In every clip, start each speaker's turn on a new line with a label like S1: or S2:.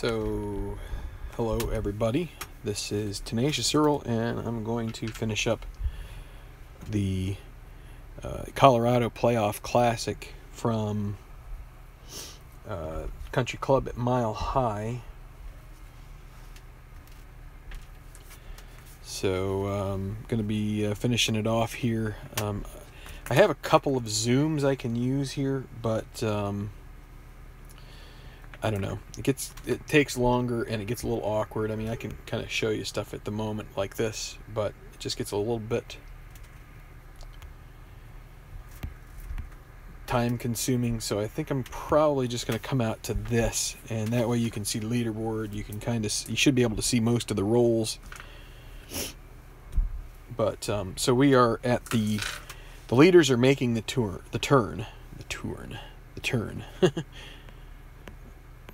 S1: So, hello everybody. This is Tenacious Earl, and I'm going to finish up the Colorado Playoff Classic from Country Club at Mile High. So, I'm going to be finishing it off here. I have a couple of zooms I can use here, but I don't know. It takes longer and it gets a little awkward. I mean, I can kind of show you stuff at the moment like this, but it just gets a little bit time consuming. So I think I'm probably just going to come out to this, and that way you can see the leaderboard. You can you should be able to see most of the rolls. But so we are at the leaders are making the turn.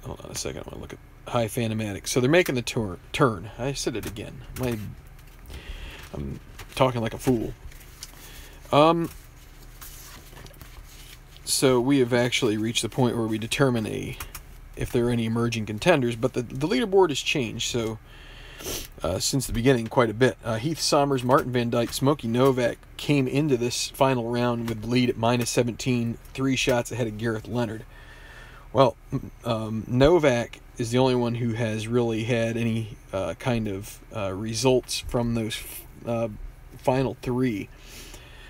S1: Hold on a second, I want to look at High Phantomatic. So they're making the turn. I said it again. I'm talking like a fool. So we have actually reached the point where we determine if there are any emerging contenders, but the leaderboard has changed. So since the beginning, quite a bit. Heath Sommers, Martin Van Dyke, Smokey Novak came into this final round with the lead at -17, 3 shots ahead of Gareth Leonard. Well, Novak is the only one who has really had any kind of results from those final 3.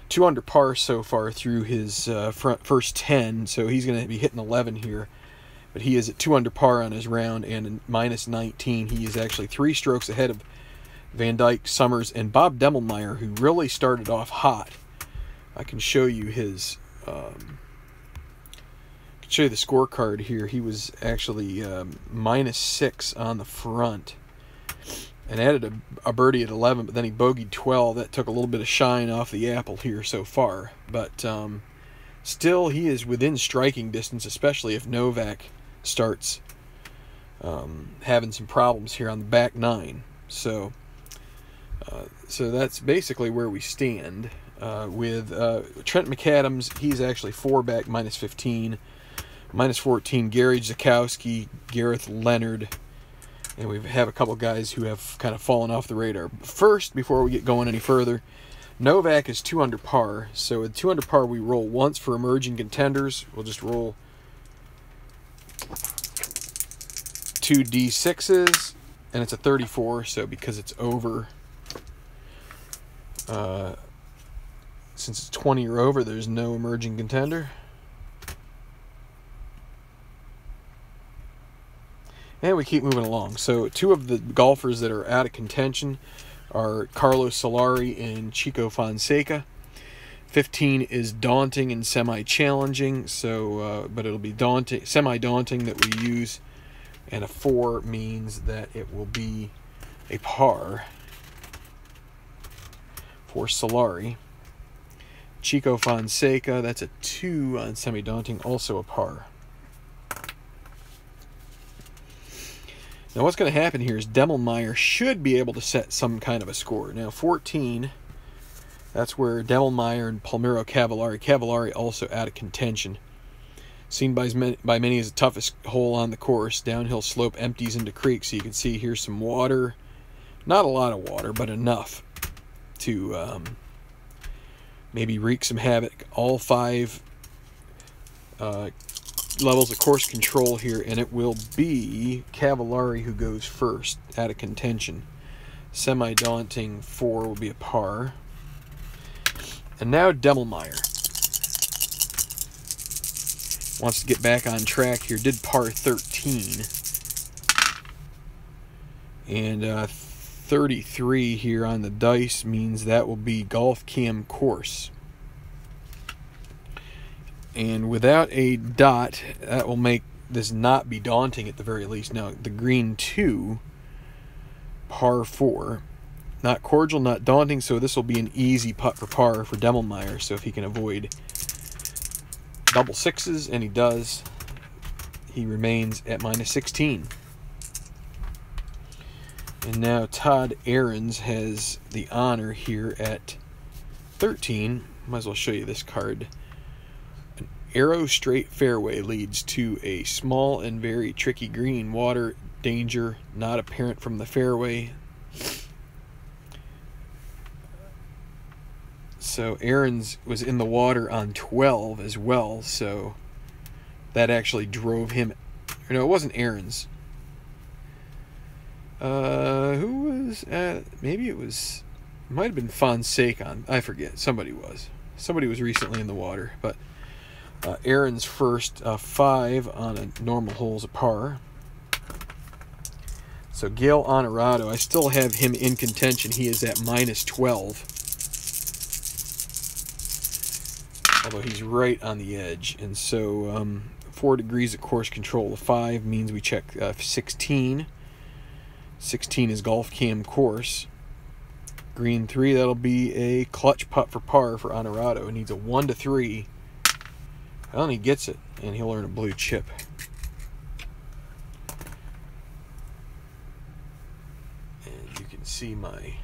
S1: 2 under par so far through his first 10, so he's going to be hitting 11 here. But he is at 2 under par on his round, and in -19, he is actually 3 strokes ahead of Van Dyke, Summers, and Bob Demmelmeyer, who really started off hot. I can show you his... show you the scorecard here. He was actually -6 on the front and added a birdie at 11, but then he bogeyed 12. That took a little bit of shine off the apple here so far, but still he is within striking distance, especially if Novak starts having some problems here on the back 9. So that's basically where we stand with Trent McAdams. He's actually 4 back, -15. -14, Gary Zakowski, Gareth Leonard, and we have a couple guys who have kind of fallen off the radar. First, before we get going any further, Novak is 2 under par. So with 2 under par, we roll once for emerging contenders. We'll just roll 2 D6s, and it's a 34. So because it's over, since it's 20 or over, there's no emerging contender. And we keep moving along. So 2 of the golfers that are out of contention are Carlos Solari and Chico Fonseca. 15 is daunting and semi-challenging, so but it'll be semi-daunting that we use, and a 4 means that it will be a par for Solari. Chico Fonseca, that's a 2 on semi-daunting, also a par. Now what's going to happen here is Demmelmeyer should be able to set some kind of a score. Now 14, that's where Demmelmeyer and Palmiro Cavallari also out of contention. Seen by many as the toughest hole on the course. Downhill slope empties into creek, so you can see here's some water. Not a lot of water, but enough to maybe wreak some havoc. All 5 levels of course control here, and it will be Cavallari who goes first out of contention. Semi-daunting 4 will be a par. And now Demmelmeyer wants to get back on track here. Did par 13. And 33 here on the dice means that will be Golf Cam course. And without a dot, that will make this not be daunting at the very least. Now, the green 2, par 4. Not cordial, not daunting, so this will be an easy putt for par for Demmelmeyer. So if he can avoid double 6s, and he does, he remains at -16. And now Todd Ahrens has the honor here at 13. Might as well show you this card. arrow straight fairway leads to a small and very tricky green. Water danger not apparent from the fairway. So Aaron's was in the water on 12 as well, so that actually drove him. Or no, it wasn't Aaron's. Who was maybe it was, might have been Fonseca. I forget. Somebody was recently in the water, but Aaron's first 5 on a normal hole's a par. So Gale Honorado, I still have him in contention. He is at minus 12. Although he's right on the edge. And so 4 degrees of course control. The 5 means we check 16. 16 is golf cam course. Green 3, that'll be a clutch putt for par for Honorado. He needs a 1 to 3. Well, and he gets it, and he'll earn a blue chip. And you can see my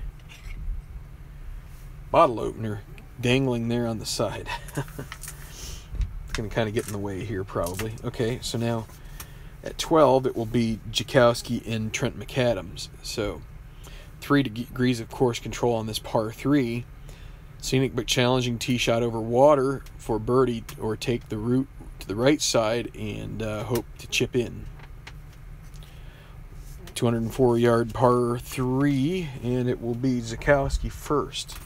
S1: bottle opener dangling there on the side. It's going to kind of get in the way here probably. Okay, so now at 12 it will be Jakowski and Trent McAdams. So 3 degrees of course control on this par 3. Scenic but challenging tee shot over water for birdie, or take the route to the right side and hope to chip in. 204-yard par 3, and it will be Jakowski first.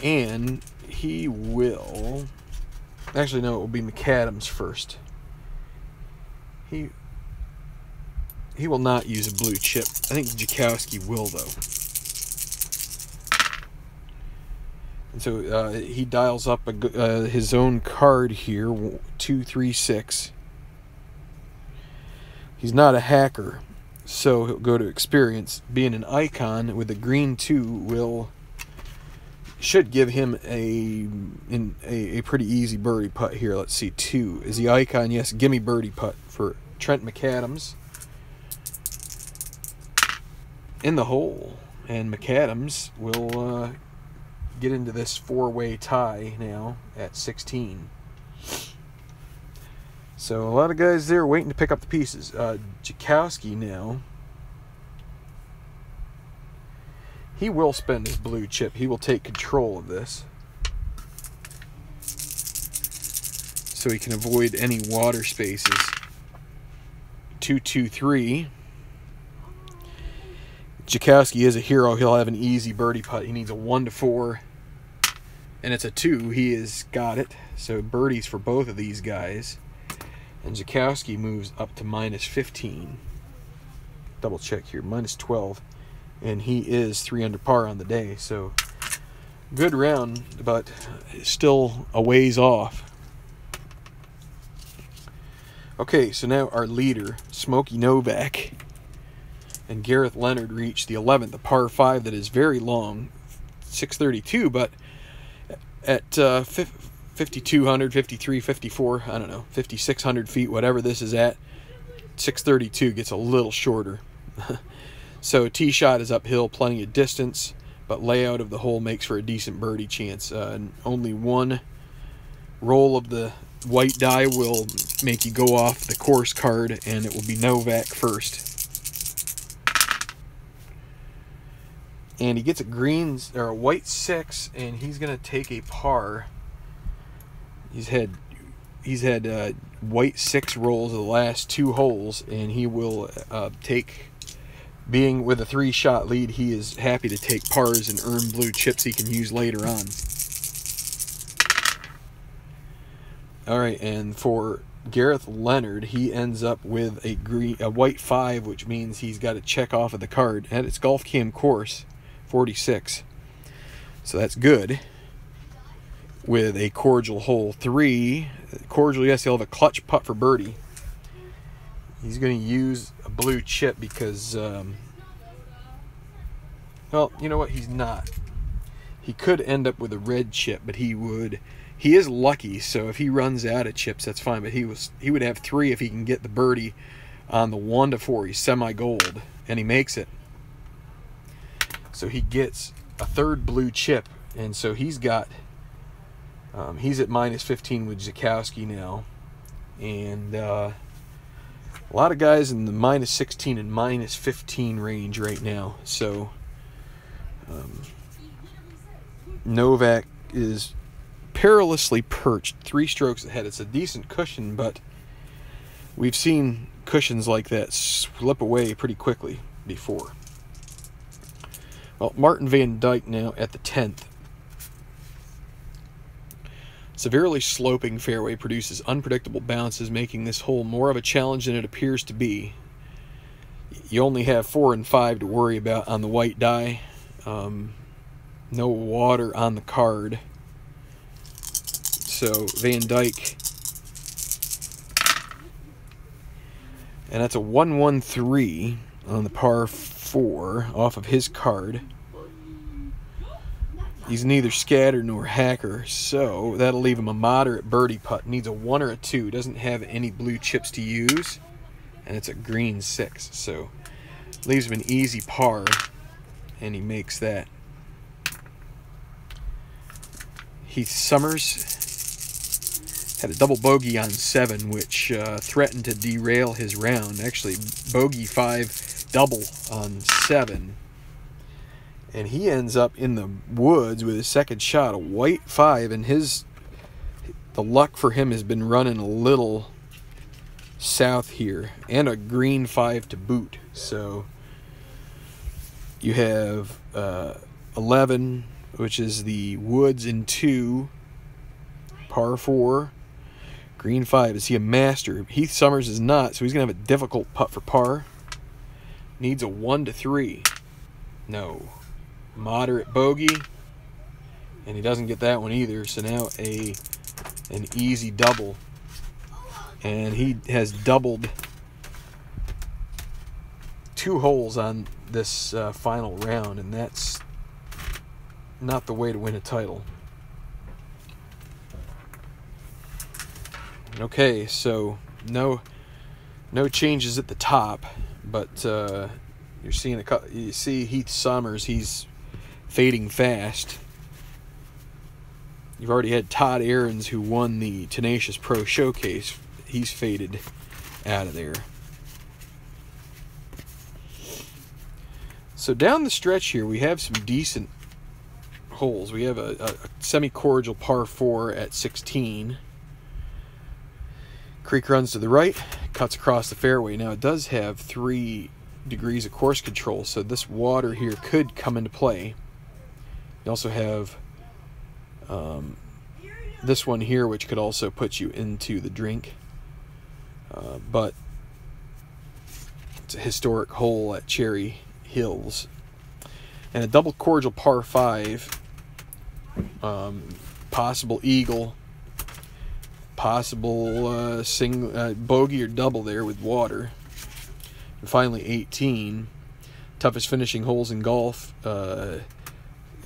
S1: And he will... Actually, no, it will be McAdams first. He will not use a blue chip. I think Jakowski will, though. And so he dials up his own card here, 236. He's not a hacker, so he'll go to experience. Being an icon with a green 2 should give him a pretty easy birdie putt here. Let's see, 2 is the icon. Yes, gimme birdie putt for Trent McAdams in the hole, and McAdams will get into this 4-way tie now at 16. So a lot of guys there waiting to pick up the pieces. Jakowski now, he will spend his blue chip. He will take control of this, so he can avoid any water spaces. 2-2-3. Jakowski is a hero. He'll have an easy birdie putt. He needs a 1 to 4, and it's a 2. He has got it. So birdies for both of these guys. And Jakowski moves up to minus 15. Double check here, minus 12. And he is 3 under par on the day. So good round, but still a ways off. Okay, so now our leader, Smokey Novak, and Gareth Leonard reached the 11th, a par 5 that is very long, 632, but at 5,200, 53, 54, I don't know, 5,600 feet, whatever this is at, 632 gets a little shorter. So tee shot is uphill, plenty of distance, but layout of the hole makes for a decent birdie chance. Only one roll of the white die will make you go off the course card, and it will be Novak first. And he gets a white 6, and he's going to take a par. He's had white 6 rolls of the last 2 holes, and he will take. Being with a 3-shot lead, he is happy to take pars and earn blue chips he can use later on. All right, and for Gareth Leonard, he ends up with a white 5, which means he's got to check off of the card. And it's Golf Cam course, 46. So that's good. With a cordial hole 3. Cordial, yes, he'll have a clutch putt for birdie. He's going to use a blue chip because, well, you know what? He's not. He could end up with a red chip, but he is lucky, so if he runs out of chips, that's fine. But he would have 3 if he can get the birdie on the 1 to 4. He's semi-gold, and he makes it. So he gets a 3rd blue chip, and so he's got He's at -15 with Zukowski now. And a lot of guys in the -16 and -15 range right now. So Novak is perilously perched 3 strokes ahead. It's a decent cushion, but we've seen cushions like that slip away pretty quickly before. Well, Martin Van Dyke now at the 10th. Severely sloping fairway produces unpredictable bounces, making this hole more of a challenge than it appears to be. You only have 4 and 5 to worry about on the white die. No water on the card. So Van Dyke, and that's a 1-1-3 on the par 4 off of his card. He's neither scattered nor hacker, so that'll leave him a moderate birdie putt. Needs a 1 or a 2. Doesn't have any blue chips to use, and it's a green 6. So leaves him an easy par, and he makes that. Heath Summers had a double bogey on 7, which threatened to derail his round. Actually, bogey 5, double on 7. And he ends up in the woods with his second shot, a white 5, and the luck for him has been running a little south here, and a green 5 to boot. So you have 11, which is the woods in 2, par 4, green 5. Is he a master? Heath Summers is not, so he's going to have a difficult putt for par. Needs a 1 to 3. No. Moderate bogey, and he doesn't get that one either. So now an easy double, and he has doubled 2 holes on this final round, and that's not the way to win a title. Okay, so no changes at the top, but you're seeing you see Heath Summers, he's fading fast. You've already had Todd Ahrens, who won the Tenacious Pro Showcase. He's faded out of there. So down the stretch here, we have some decent holes. We have a semi-cordial par 4 at 16. Creek runs to the right, cuts across the fairway. Now it does have 3 degrees of course control, so this water here could come into play. You also have this one here, which could also put you into the drink. But it's a historic hole at Cherry Hills. And a double cordial par 5, possible eagle, possible bogey or double there with water. And finally 18, toughest finishing holes in golf. You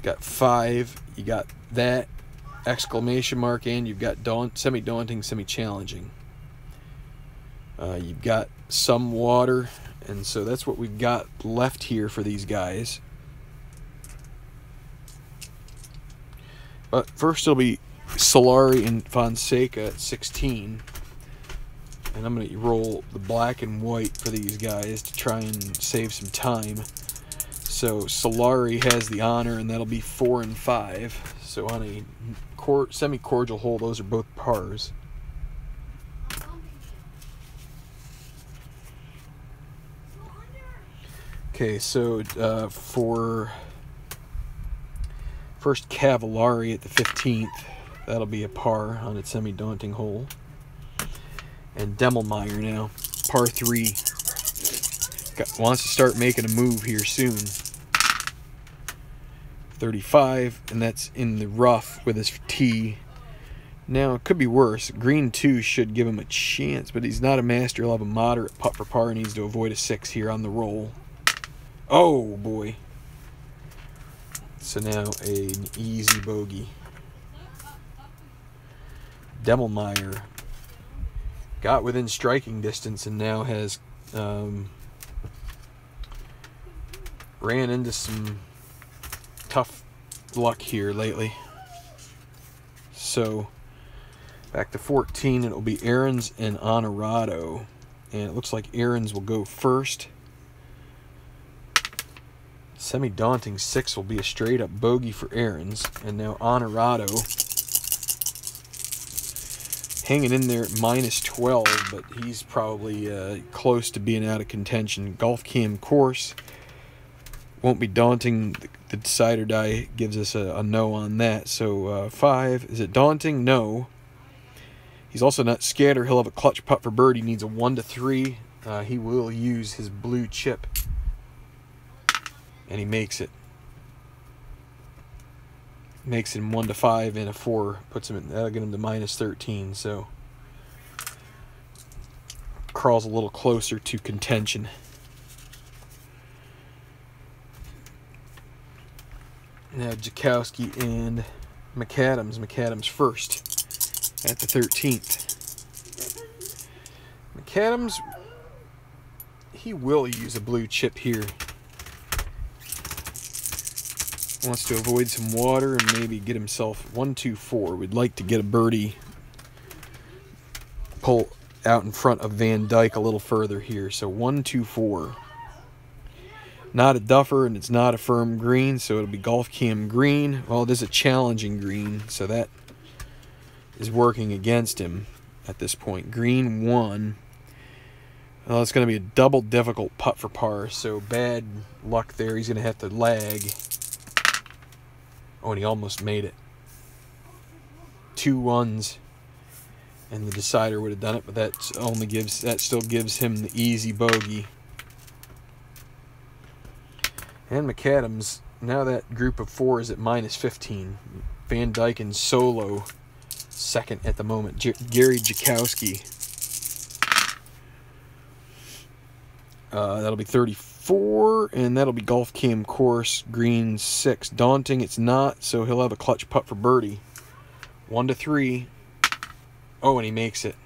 S1: got 5, you got that exclamation mark, and you've got semi-daunting, semi-challenging. You've got some water, and so that's what we've got left here for these guys. But first it'll be Solari and Fonseca at 16. And I'm going to roll the black and white for these guys to try and save some time. So Solari has the honor, and that'll be 4 and 5. So on a semi-cordial hole, those are both pars. Okay, so for first Cavallari at the 15th, that'll be a par on its semi-daunting hole. And Demmelmeyer now, par 3. Wants to start making a move here soon. 35, and that's in the rough with his tee. Now, it could be worse. Green 2 should give him a chance, but he's not a master. He'll have a moderate putt for par. He needs to avoid a 6 here on the roll. Oh, boy. So now an easy bogey. Demmelmeyer got within striking distance and now has ran into some tough luck here lately. So back to 14, it'll be Aaron's and Honorado. And it looks like Aaron's will go first. Semi-daunting 6 will be a straight-up bogey for Aaron's. And now Honorado hanging in there at -12, but he's probably close to being out of contention. Golf Cam course won't be daunting. The decider die gives us a no on that. So 5, is it daunting? No. He's also not scatter. He'll have a clutch putt for birdie. He needs a 1 to 3. He will use his blue chip, and he makes it. Makes him 1 to 5 and a 4. Puts him. That'll get him to -13. So crawls a little closer to contention. Now Jakowski and McAdams. McAdams first at the 13th. McAdams, he will use a blue chip here. Wants to avoid some water and maybe get himself 1, 2, 4. We'd like to get a birdie, pull out in front of Van Dyke a little further here. So 1, 2, 4. Not a duffer, and it's not a firm green, so it'll be Golf Cam green. Well, it is a challenging green, so that is working against him at this point. Green 1. Well, it's going to be a double difficult putt for par, so bad luck there. He's going to have to lag. Oh, and he almost made it. 2 1s, and the decider would have done it, but that still gives him the easy bogey. And McAdams, now that group of 4 is at -15. Van Dyke and solo second at the moment. Gary Jakowski. That'll be 34, and that'll be Golf Cam course, green 6. Daunting, it's not, so he'll have a clutch putt for birdie. 1 to 3. Oh, and he makes it.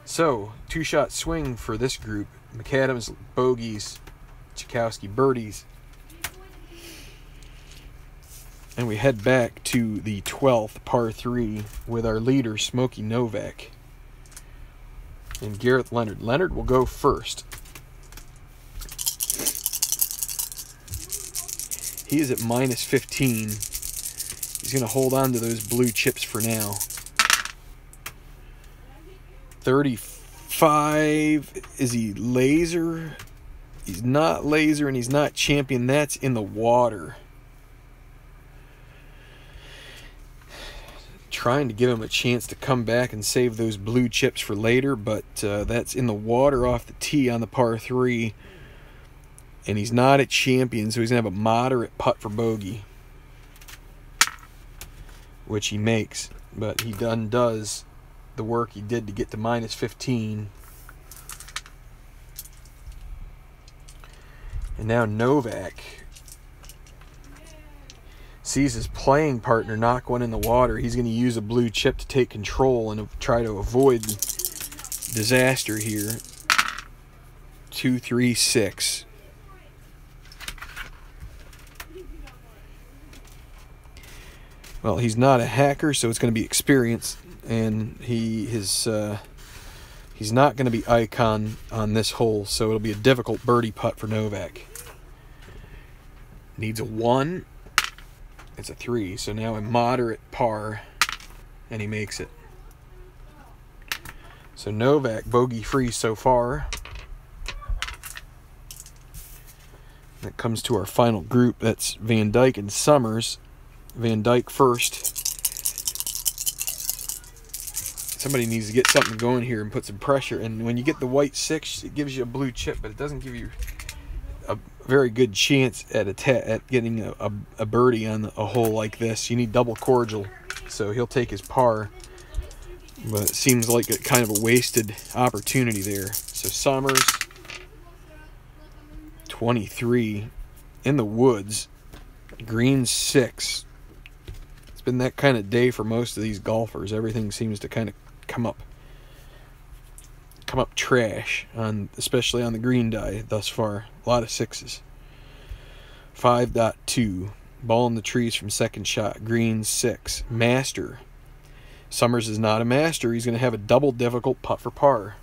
S1: So, 2-shot swing for this group. McAdams bogeys, Jakowski birdies. And we head back to the 12th, par 3, with our leader, Smokey Novak. And Gareth Leonard. Leonard will go first. He is at -15. He's going to hold on to those blue chips for now. 35. Is he laser? He's not laser, and he's not champion. That's in the water. Trying to give him a chance to come back and save those blue chips for later, but that's in the water off the tee on the par 3. And he's not at champion, so he's going to have a moderate putt for bogey, which he makes. But he does the work he did to get to -15. And now Novak sees his playing partner knock one in the water. He's going to use a blue chip to take control and try to avoid disaster here. 2, 3, 6. Well, he's not a hacker, so it's going to be experience, and he's not going to be icon on this hole, so it'll be a difficult birdie putt for Novak. Needs a 1. It's a 3, so now a moderate par, and he makes it. So Novak bogey-free so far. That comes to our final group. That's Van Dyke and Summers. Van Dyke first. Somebody needs to get something going here and put some pressure. And when you get the white 6, it gives you a blue chip, but it doesn't give you a very good chance at getting a birdie on a hole like this. You need double cordial, so he'll take his par. But it seems like a kind of a wasted opportunity there. So Summers, 23, in the woods, green 6. It's been that kind of day for most of these golfers. Everything seems to kind of come up trash, especially on the green die thus far. A lot of 6s. 5.2. Ball in the trees from second shot. Green 6. Master. Summers is not a master. He's going to have a double difficult putt for par.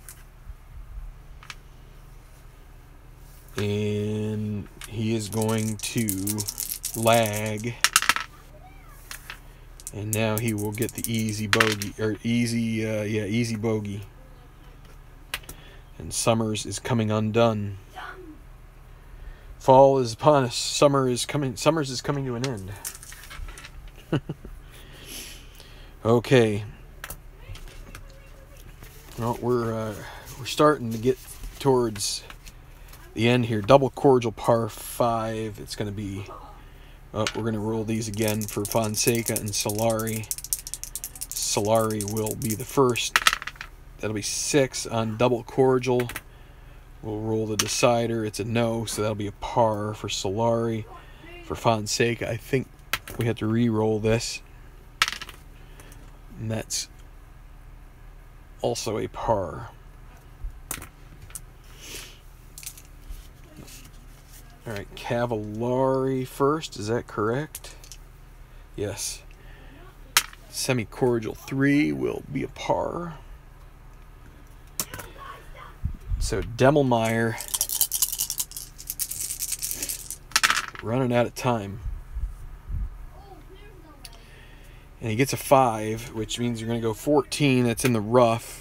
S1: And he is going to lag. And now he will get the easy bogey, or easy bogey. And Summers is coming undone. Fall is upon us. Summers is coming to an end. Okay. Well, we're starting to get towards the end here. Double cordial par 5. It's going to be. We're going to roll these again for Fonseca and Solari. Solari will be the first. That'll be 6 on double cordial. We'll roll the decider. It's a no, so that'll be a par for Solari. For Fonseca, I think we have to re-roll this. And that's also a par. All right, Cavallari first. Is that correct? Yes. Semi-cordial 3 will be a par. So Demmelmeyer running out of time. And he gets a 5, which means you're going to go 14. That's in the rough.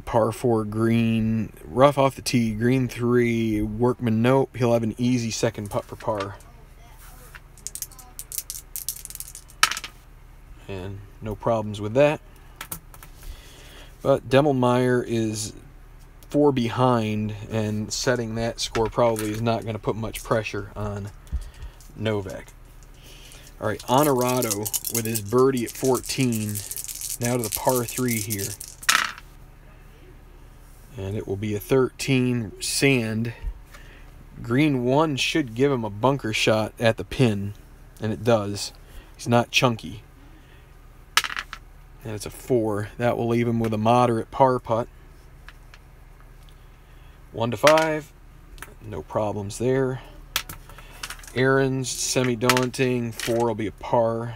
S1: Par 4 green. Rough off the tee. Green 3. Workman, nope. He'll have an easy second putt for par. And no problems with that. But Demmelmeyer is 4 behind, and setting that score probably is not going to put much pressure on Novak. All right, Honorado with his birdie at 14. Now to the par 3 here. And it will be a 13 sand. Green 1 should give him a bunker shot at the pin, and it does. He's not chunky. And it's a 4. That will leave him with a moderate par putt. 1 to 5. No problems there. Aaron's semi-daunting. 4 will be a par.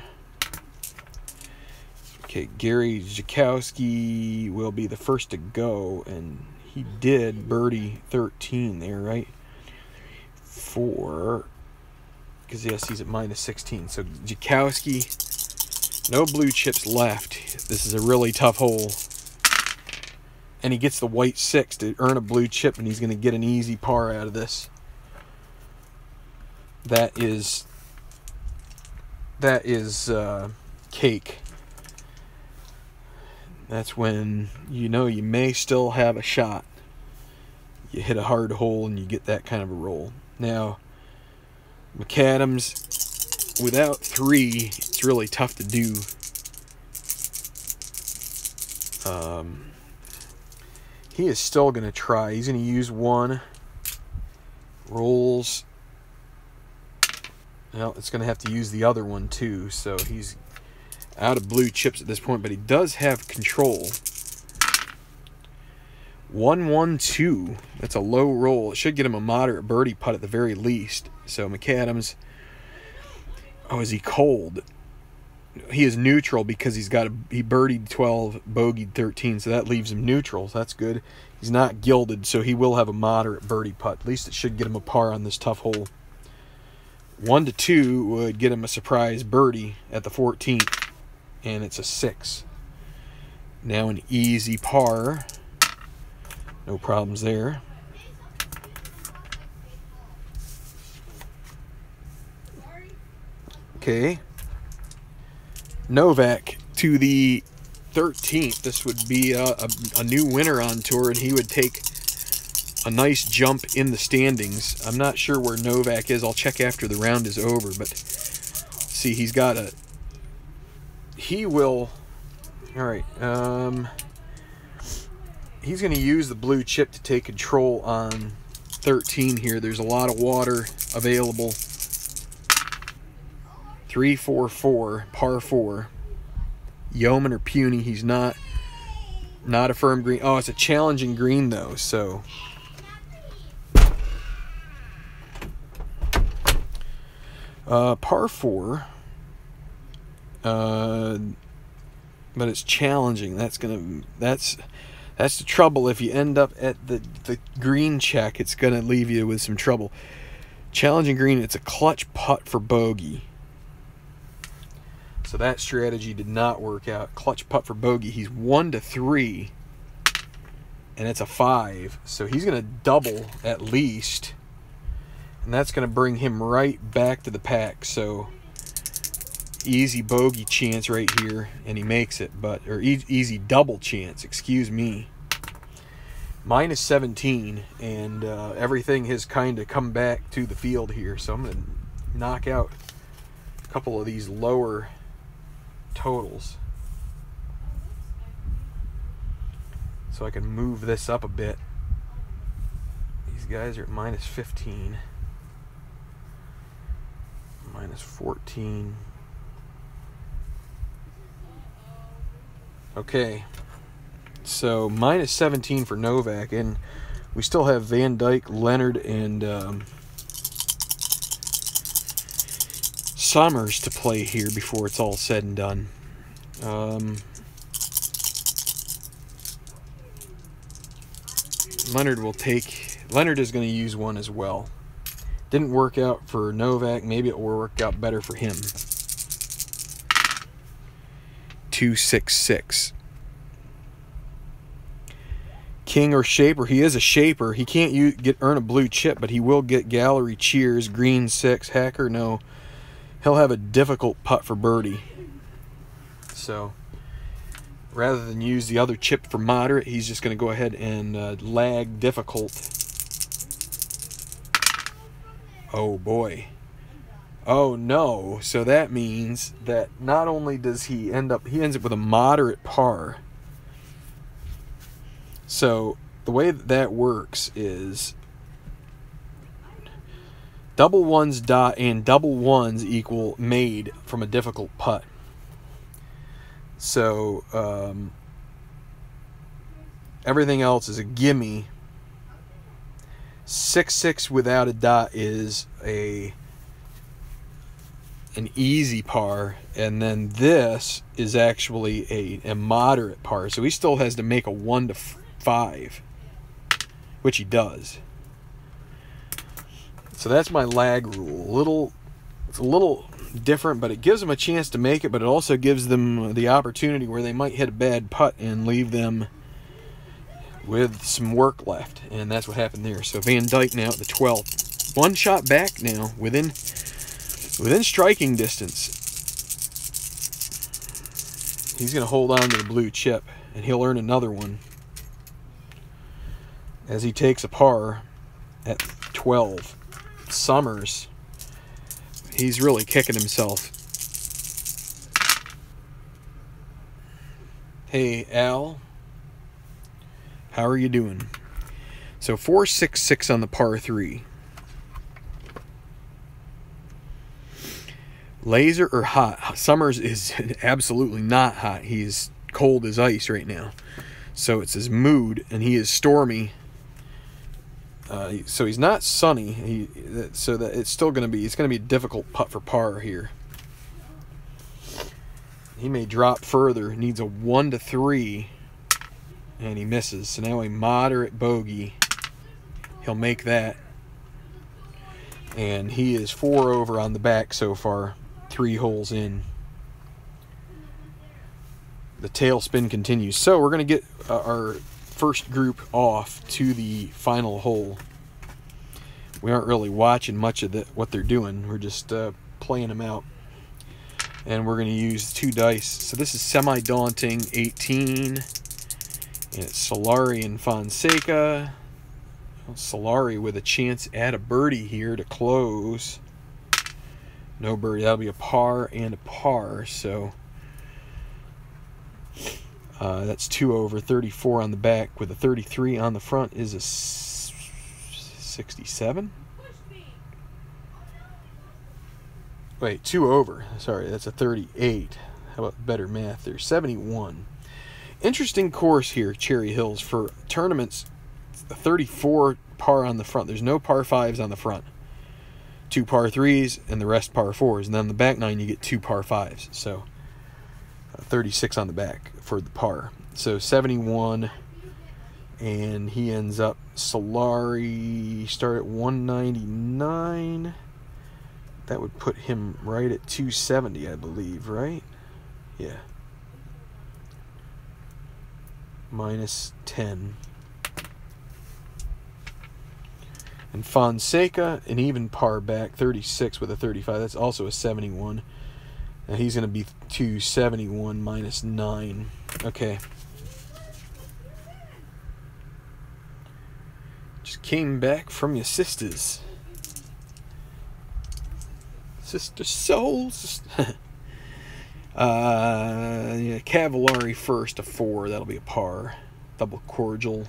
S1: Okay, Gary Zikowski will be the first to go, and he did birdie 13 there, right? 4, because yes, he's at minus 16. So Zikowski, no blue chips left. This is a really tough hole. And he gets the white 6 to earn a blue chip, and he's going to get an easy par out of this. That is cake. That's when you know you may still have a shot. You hit a hard hole and you get that kind of a roll. Now, McAdams, without 3, it's really tough to do. He is still going to try. He's going to use 1. Rolls. Well, it's going to have to use the other one too. So he's out of blue chips at this point, but he does have control. 1-1-2. That's a low roll. It should get him a moderate birdie putt at the very least. So McAdams. Oh, is he cold? He is neutral because he birdied 12, bogeyed 13, so that leaves him neutral. So that's good. He's not gilded, so he will have a moderate birdie putt. At least it should get him a par on this tough hole. 1-2 would get him a surprise birdie at the 14th, and it's a 6. Now an easy par. No problems there. Okay. Novak to the 13th. This would be a new winner on tour, and he would take a nice jump in the standings. I'm not sure where Novak is. I'll check after the round is over, but see, he's got a... He will... All right. He's going to use the blue chip to take control on 13 here. There's a lot of water available. 3-4-4, par 4. Yeoman or puny. He's not a firm green. Oh, it's a challenging green though. So Par 4. But it's challenging. That's the trouble. If you end up at the green check, it's gonna leave you with some trouble. Challenging green, it's a clutch putt for bogey. So that strategy did not work out. Clutch putt for bogey. He's 1-3, and it's a 5. So he's gonna double at least, and that's gonna bring him right back to the pack. So easy bogey chance right here, and he makes it, or easy double chance, excuse me. Minus 17, and everything has kind of come back to the field here, so I'm going to knock out a couple of these lower totals so I can move this up a bit. These guys are at minus 15, minus 14. Okay, so minus 17 for Novak, and we still have Van Dyke, Leonard, and Sommers to play here before it's all said and done. Leonard is going to use one as well. Didn't work out for Novak. Maybe it will work out better for him. 266. King or shaper. He is a shaper. He can't earn a blue chip, but he will get gallery cheers. Green 6. Hacker, no. He'll have a difficult putt for birdie. So rather than use the other chip for moderate, he's just going to go ahead and lag difficult. Oh boy. Oh no. So that means that not only does he ends up with a moderate par. So the way that works is double ones dot and double ones equal made from a difficult putt. So everything else is a gimme. 6-6 without a dot is an easy par, and then this is actually a moderate par. So he still has to make a 1-5, which he does. So that's my lag rule. It's a little different, but it gives them a chance to make it, but it also gives them the opportunity where they might hit a bad putt and leave them with some work left, and that's what happened there. So Van Dyke now at the 12th. One shot back now, within striking distance. He's going to hold on to the blue chip, and he'll earn another one as he takes a par at 12. Sommers, he's really kicking himself. Hey, Al. How are you doing? So 4-6-6 on the par 3. Laser or hot? Sommers is absolutely not hot. He's cold as ice right now. So it's his mood, and he is stormy. So he's not sunny. So that it's still going to be a difficult putt for par here. He may drop further. Needs a 1-3, and he misses. So now a moderate bogey. He'll make that, and he is 4 over on the back so far. 3 holes in. The tailspin continues. So we're going to get our first group off to the final hole. We aren't really watching much of what they're doing. We're just playing them out. And we're going to use 2 dice. So this is semi-daunting 18. And it's Solari and Fonseca. Solari with a chance at a birdie here to close. No birdie. That'll be a par and a par. So that's 2 over. 34 on the back with a 33 on the front is a 67. Wait, 2 over. Sorry, that's a 38. How about better math there? 71. Interesting course here, Cherry Hills, for tournaments. It's a 34 par on the front. There's no par 5s on the front. 2 par 3s, and the rest par 4s. And then on the back 9, you get 2 par 5s. So 36 on the back for the par. So 71, and he ends up, Solari start at 199. That would put him right at 270, I believe, right? Yeah. Minus 10. And Fonseca, an even par back, 36 with a 35. That's also a 71. And he's going to be 271 minus 9. Okay. Just came back from your sisters. Sister Souls. Yeah, Cavallari first, a 4. That'll be a par. Double cordial.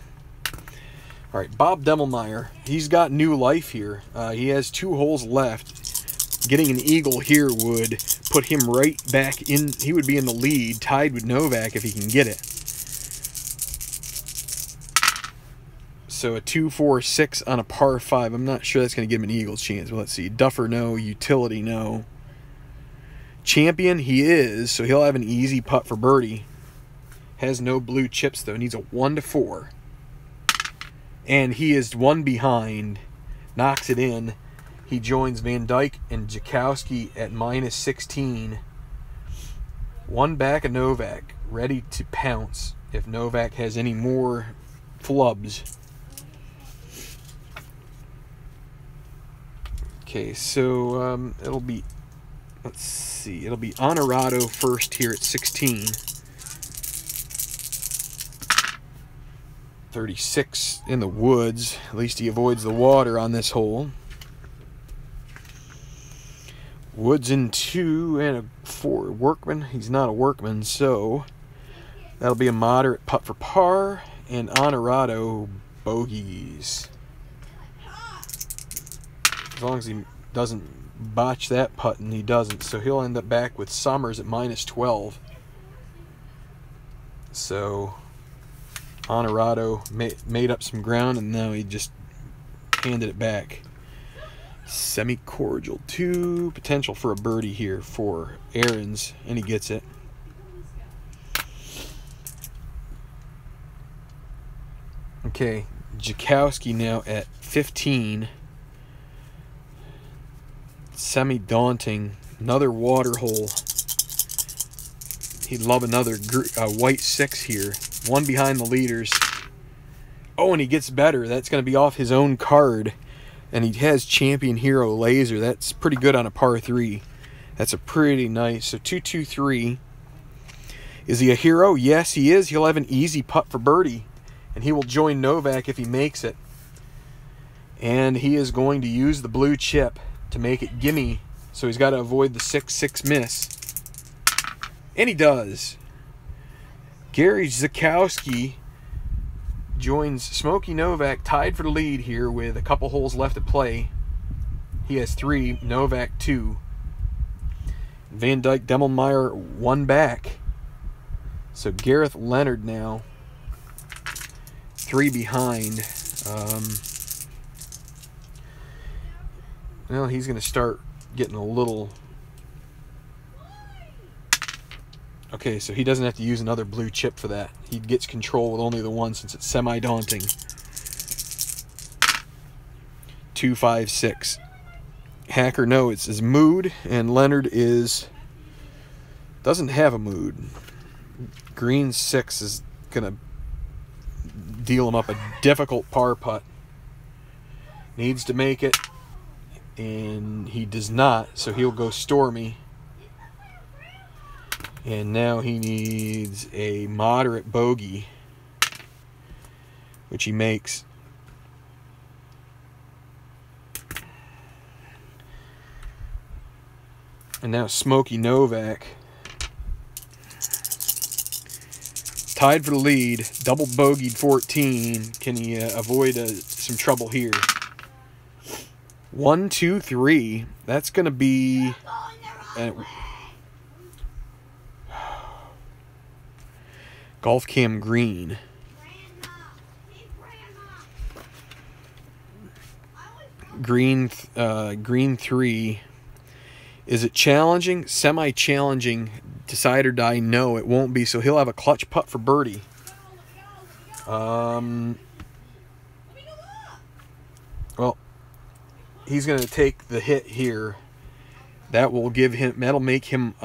S1: All right, Bob Demelmeyer. He's got new life here. He has 2 holes left. Getting an eagle here would put him right back in. He would be in the lead, tied with Novak if he can get it. So a 2, 4, 6 on a par 5. I'm not sure that's going to give him an eagle's chance. But let's see. Duffer, no. Utility, no. Champion, he is. So he'll have an easy putt for birdie. Has no blue chips, though. Needs a 1 to 4. And he is 1 behind. Knocks it in. He joins Van Dyke and Jakowski at minus 16. 1 back of Novak. Ready to pounce if Novak has any more flubs. Okay, so it'll be, let's see, it'll be Honorado first here at 16. 36 in the woods. At least he avoids the water on this hole. Woods in 2 and a 4. Workman, he's not a workman, so that'll be a moderate putt for par. And Honorado bogeys. As long as he doesn't botch that putt, and he doesn't. So he'll end up back with Summers at minus 12. So Honorado made up some ground, and now he just handed it back. Semi-cordial 2. Potential for a birdie here for Aarons, and he gets it. Okay, Jakowski now at 15. Semi-daunting. Another water hole. He'd love another white 6 here. 1 behind the leaders. Oh, and he gets better. That's going to be off his own card. And he has Champion Hero Laser. That's pretty good on a par 3. That's a pretty nice. So 2-2-3. Is he a hero? Yes, he is. He'll have an easy putt for birdie. And he will join Novak if he makes it. And he is going to use the blue chip to make it gimme. So he's got to avoid the 6-6 miss. And he does. Gary Zakowski joins Smokey Novak, tied for the lead here with a couple holes left to play. He has 3, Novak 2. Van Dyke, Demelmeyer 1 back. So Gareth Leonard now 3 behind. Well, he's going to start getting a little... Okay, so he doesn't have to use another blue chip for that. He gets control with only the 1 since it's semi-daunting. 2, 5, 6. Hacker, no, it's his mood, and Leonard doesn't have a mood. Green 6 is going to deal him up a difficult par putt. Needs to make it, and he does not, so he'll go stormy. And now he needs a moderate bogey, which he makes. And now Smokey Novak, tied for the lead, double bogeyed 14. Can he avoid some trouble here? 1, 2, 3. That's going to be... Golf Cam Green. green 3. Is it challenging? Semi-challenging. Decide or die? No, it won't be. So he'll have a clutch putt for birdie. Well, he's going to take the hit here. That will give him. That'll make him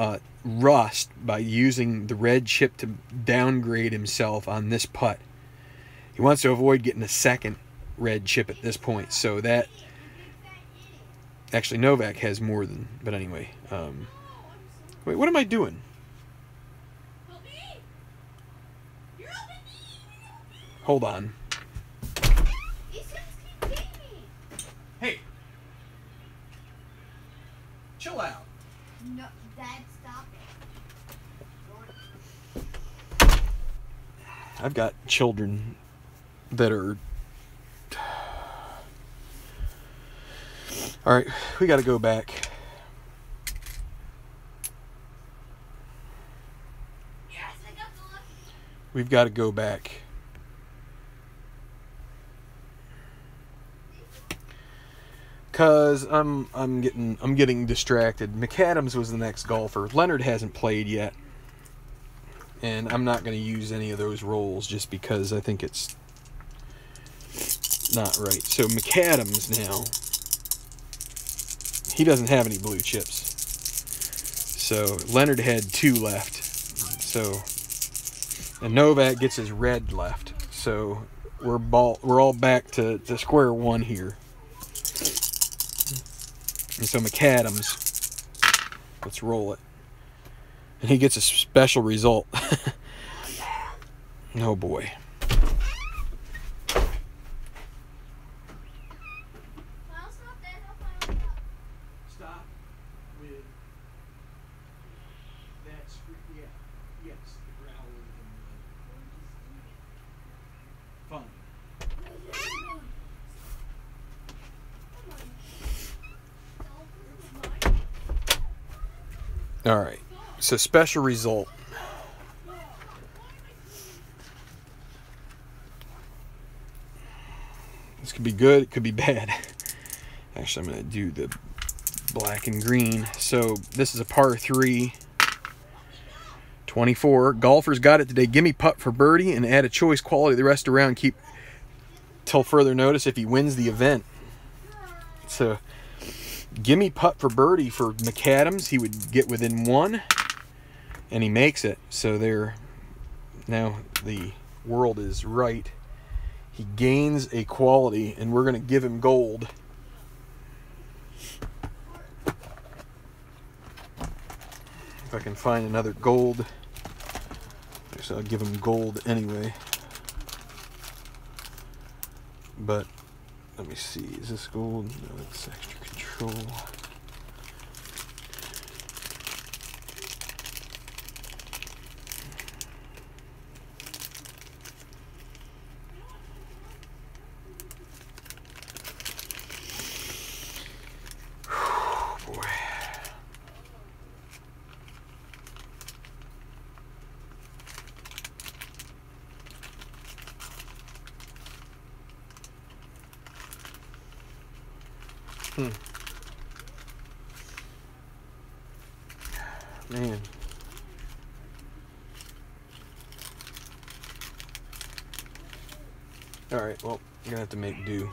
S1: rust by using the red chip to downgrade himself on this putt. He wants to avoid getting a second red chip at this point. So that. Actually, Novak has more than. But anyway. Wait, what am I doing? Hold on. Hey. Chill out.
S2: No, Dad, stop it.
S1: I've got children that are... All right, we got to go back.
S2: Yes, I got the lucky.
S1: We've got to go back. Cause I'm getting distracted. McAdams was the next golfer. Leonard hasn't played yet, and I'm not going to use any of those roles just because I think it's not right. So McAdams now, he doesn't have any blue chips. So Leonard had 2 left. So and Novak gets his red left. So we're all back to square one here. And so McAdams, let's roll it. And he gets a special result. Oh boy. Stop with that screw. Yeah. Yes, the growl and fun. All right, so special result. This could be good, it could be bad. Actually, I'm going to do the black and green. So this is a par 3, 24. Golfers got it today. Gimme putt for birdie and add a choice quality the rest around. Keep till further notice if he wins the event. So gimme putt for birdie for McAdams. He would get within 1, and he makes it. So there, now the world is right. He gains a quality, and we're going to give him gold. If I can find another gold, so I'll give him gold anyway. But let me see, is this gold? No, that's extra control. Boy. Man. Alright, well, you're gonna have to make do.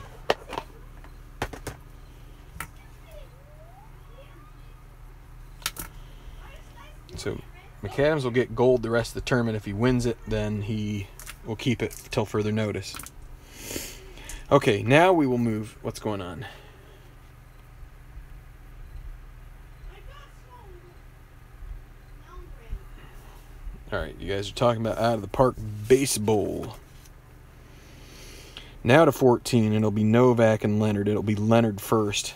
S1: So McAdams will get gold the rest of the tournament. If he wins it, then he will keep it till further notice. Okay, now we will move. What's going on? Alright, you guys are talking about out of the park baseball. Now to 14, it'll be Novak and Leonard. It'll be Leonard first.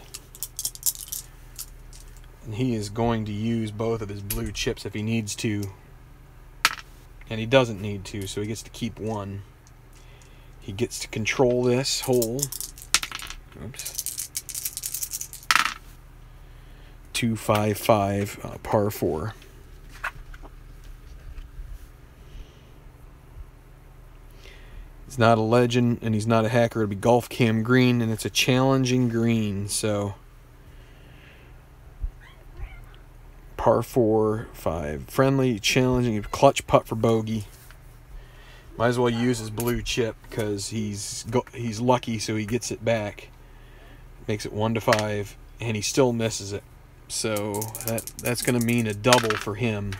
S1: And he is going to use both of his blue chips if he needs to. And he doesn't need to, so he gets to keep 1. He gets to control this hole. Oops. 255, par 4. He's not a legend, and he's not a hacker. It'll be Golf Cam Green, and it's a challenging green. So, par 4, 5. Friendly, challenging, clutch putt for bogey. Might as well use his blue chip because he's lucky, so he gets it back. Makes it 1-5, and he still misses it. So that's going to mean a double for him.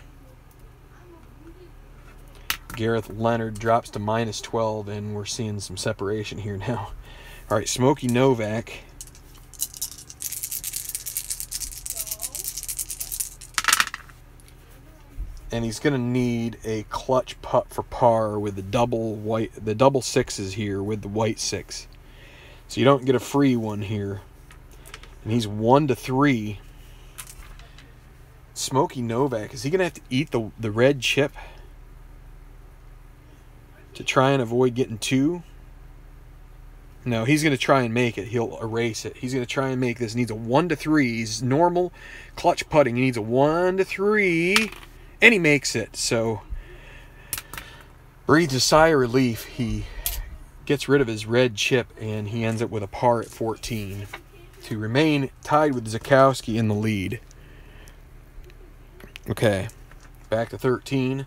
S1: Gareth Leonard drops to -12, and we're seeing some separation here now. All right, Smokey Novak. And he's going to need a clutch putt for par with the double sixes here with the white 6. So you don't get a free one here. And he's 1-3. Smokey Novak, is he going to have to eat the red chip to try and avoid getting 2? No, he's going to try and make it. He'll erase it. He's going to try and make this. He needs a 1-3. He's normal clutch putting. He needs a 1-3. And he makes it. So, breathes a sigh of relief. He gets rid of his red chip, and he ends up with a par at 14 to remain tied with Zakowski in the lead. Okay, back to 13.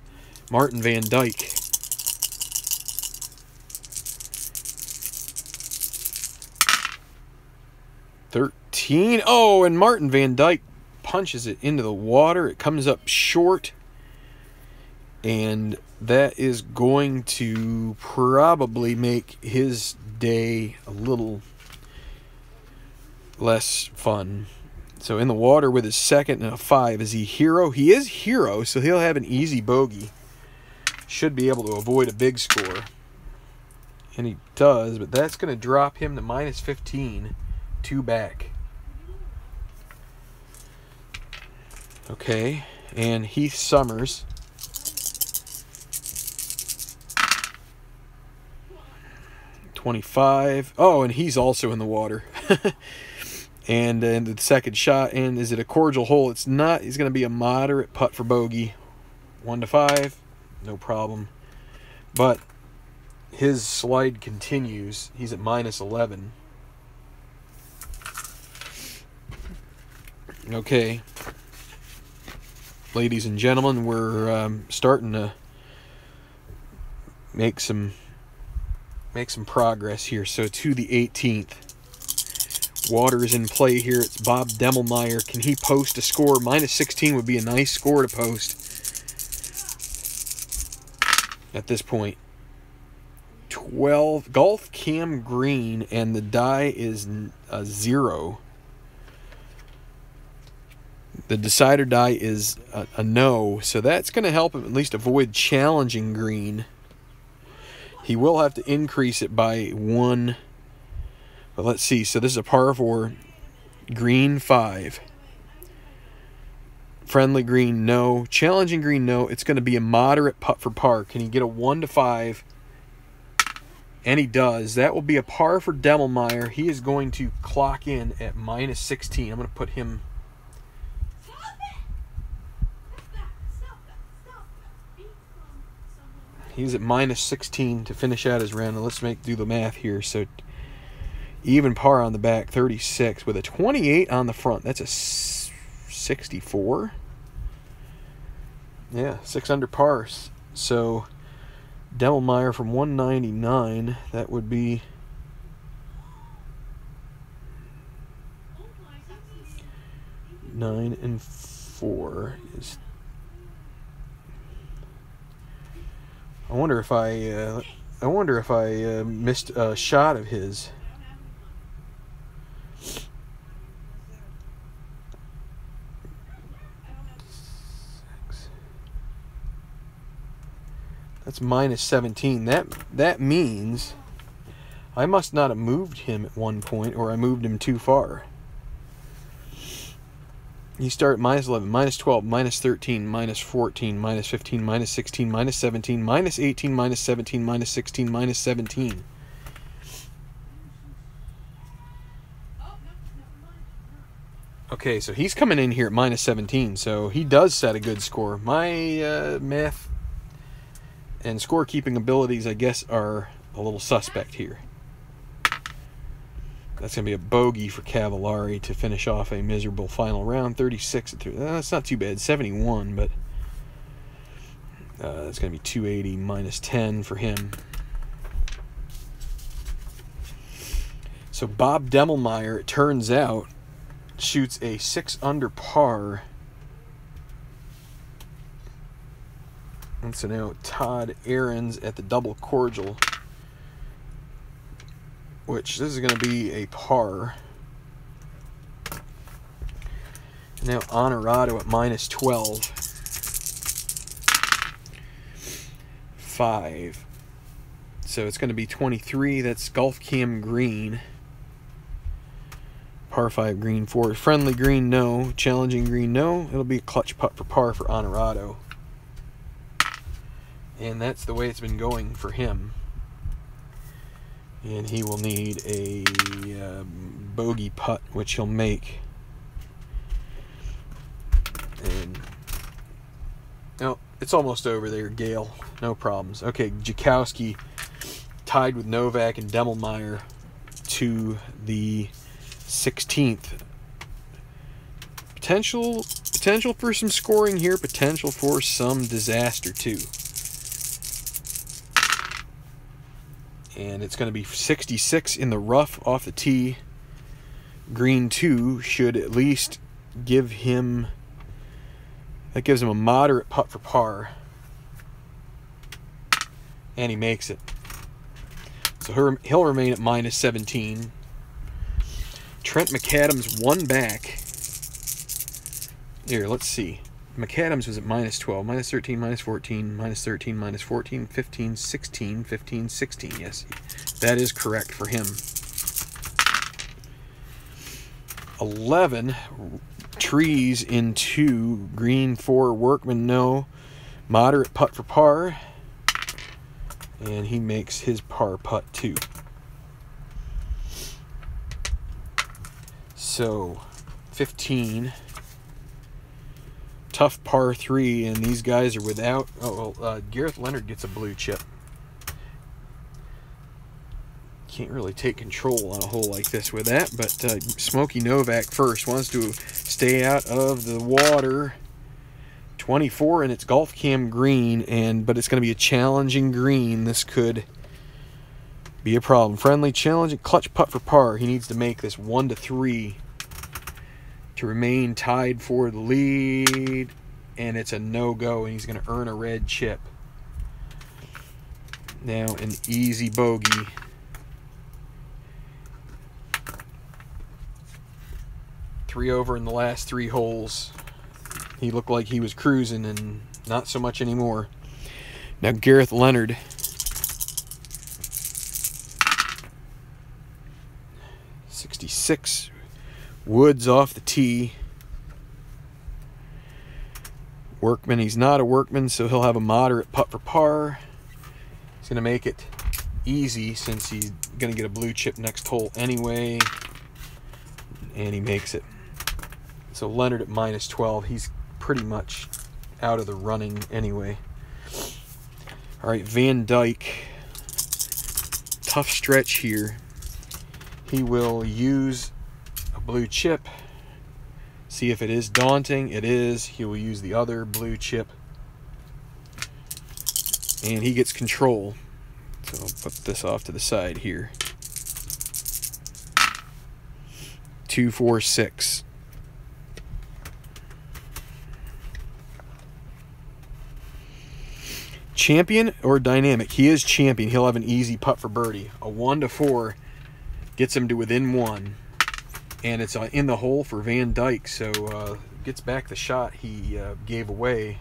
S1: Martin Van Dyke. Oh, and Martin Van Dyke punches it into the water. It comes up short. And that is going to probably make his day a little less fun. So in the water with his second and a 5. Is he hero? He is hero, so he'll have an easy bogey. Should be able to avoid a big score. And he does, but that's going to drop him to -15. 2 back. Okay, and Heath Summers. .25. Oh, and he's also in the water. And the second shot, and is it a cordial hole? It's not. He's going to be a moderate putt for bogey. 1-5, no problem. But his slide continues. He's at -11. Okay, ladies and gentlemen, we're starting to make some progress here. So to the 18th. Water is in play here. It's Bob Demelmeyer. Can he post a score? -16 would be a nice score to post at this point. 12. Golf Cam Green, and the die is a 0. The decider die is a no, so that's going to help him at least avoid challenging green. He will have to increase it by 1. But let's see. So this is a par 4. Green 5. Friendly green, no. Challenging green, no. It's going to be a moderate putt for par. Can he get a 1-5? And he does. That will be a par for Demelmeyer. He is going to clock in at -16. I'm going to put him... He's at -16 to finish out his round. And let's do the math here. So even par on the back, 36, with a 28 on the front. That's a 64. Yeah, 6 under par. So Demelmeyer from 199, that would be (9 and 4). I wonder if I missed a shot of his. That's -17. That means I must not have moved him at one point, or I moved him too far. You start at -11, -12, -13, -14, -15, -16, -17, -18, -17, -16, -17. Okay, so he's coming in here at -17, so he does set a good score. My math and scorekeeping abilities, I guess, are a little suspect here. That's going to be a bogey for Cavallari to finish off a miserable final round. 36 at 3. That's not too bad. 71, but it's going to be 280 minus 10 for him. So Bob Demmelmeyer, it turns out, shoots a 6 under par. And so now Todd Ahrens at the double cordial, which this is going to be a par. Now Honorado at minus 12. 5. So it's going to be 23. That's Golf Cam green. Par 5 green 4. Friendly green, no. Challenging green, no. It'll be a clutch putt for par for Honorado. And that's the way it's been going for him. And he will need a bogey putt, which he'll make. And no, it's almost over there, Gale. No problems. Okay, Jakowski tied with Novak and Demmelmeyer to the 16th. Potential for some scoring here. Potential for some disaster too. And it's going to be 66 in the rough off the tee. Green 2 should at least give him... That gives him a moderate putt for par. And he makes it. So he'll remain at minus 17. Trent McAdams one back. Here, let's see. McAdams was at minus 12, minus 13, minus 14, minus 13, minus 14, 15, 16, 15, 16. Yes, that is correct for him. 11, trees into green 4, Workman, no. Moderate putt for par. And he makes his par putt too. So, 15. Tough par 3, and these guys are without... Gareth Leonard gets a blue chip. Can't really take control on a hole like this with that, but Smokey Novak first wants to stay out of the water. 24, and it's Golf Cam green, but it's going to be a challenging green. This could be a problem. Friendly, challenging, clutch putt for par. He needs to make this 1-3 to remain tied for the lead, and it's a no-go, and he's going to earn a red chip. Now an easy bogey. Three over in the last 3 holes. He looked like he was cruising, and not so much anymore. Now Gareth Leonard. .66. Woods off the tee. Workman, he's not a Workman, so he'll have a moderate putt for par. He's going to make it easy since he's going to get a blue chip next hole anyway. And he makes it. So Leonard at minus 12. He's pretty much out of the running anyway. All right, Van Dyke. Tough stretch here. He will use a blue chip. See if it is daunting. It is. He will use the other blue chip. And he gets control. So I'll put this off to the side here. 2, 4, 6. Champion or dynamic? He is champion. He'll have an easy putt for birdie. A 1-4 gets him to within 1. And it's in the hole for Van Dyke, so gets back the shot he gave away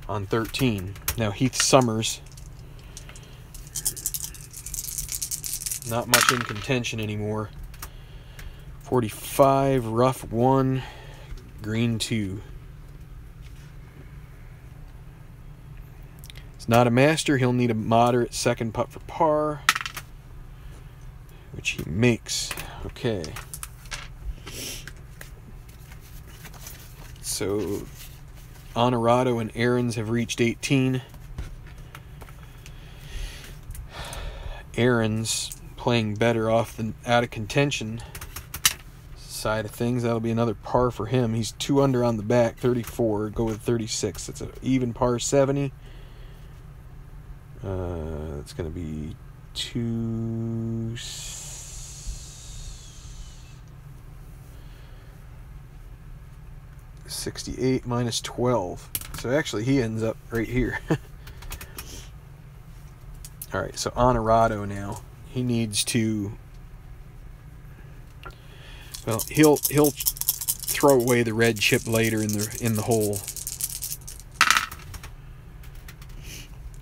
S1: on 13. Now Heath Summers, not much in contention anymore. 45, rough 1, green 2. It's not a master. He'll need a moderate second putt for par, which he makes. Okay. So Honorado and Ahrens have reached 18. Aaron's playing better off the out of contention side of things. That'll be another par for him. He's 2 under on the back, 34. Go with 36. That's an even par 70. It's going to be 268 minus 12. So actually he ends up right here. All right, so Honorado now. He needs to, well, he'll throw away the red chip later in the hole.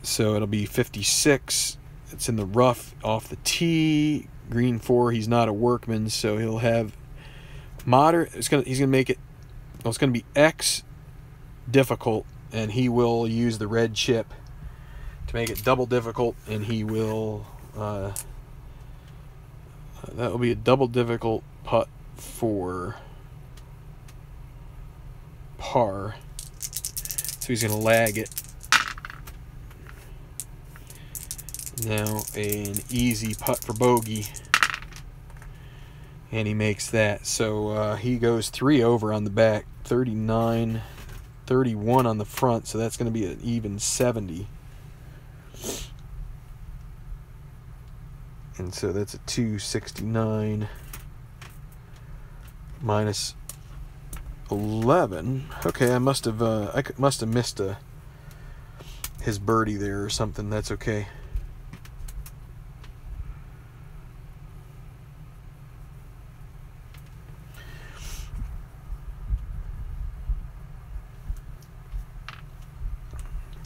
S1: So it'll be 56. It's in the rough off the tee. Green 4. He's not a workman, so he'll have moderate. He's gonna make it. Well, it's gonna be X difficult, and he will use the red chip to make it double difficult, and he will. That will be a double difficult putt for par. So he's gonna lag it. Now an easy putt for bogey, and he makes that. So he goes 3 over on the back, 39, 31 on the front, so that's going to be an even 70. And so that's a 269 minus 11. Okay, I must have missed his birdie there or something. That's okay.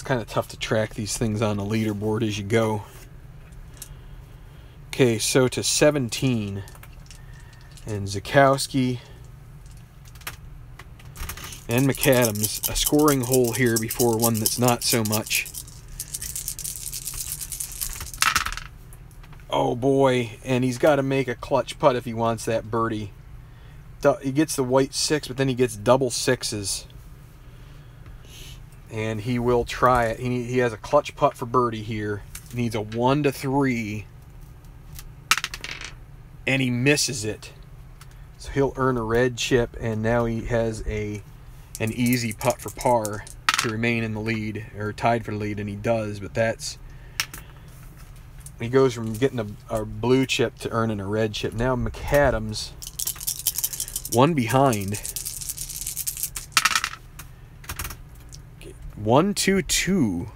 S1: Kind of tough to track these things on a leaderboard as you go. Okay, so to 17, and Zukowski and McAdams, a scoring hole here before one that's not so much. Oh boy, and he's got to make a clutch putt if he wants that birdie. He gets the white 6, but then he gets double 6s. And he will try it. He has a clutch putt for birdie here. He needs a 1 to 3. And he misses it. So he'll earn a red chip, and now he has an easy putt for par to remain in the lead, or tied for the lead, and he does, but that's... He goes from getting a blue chip to earning a red chip. Now McAdams, 1 behind. 1-2-2.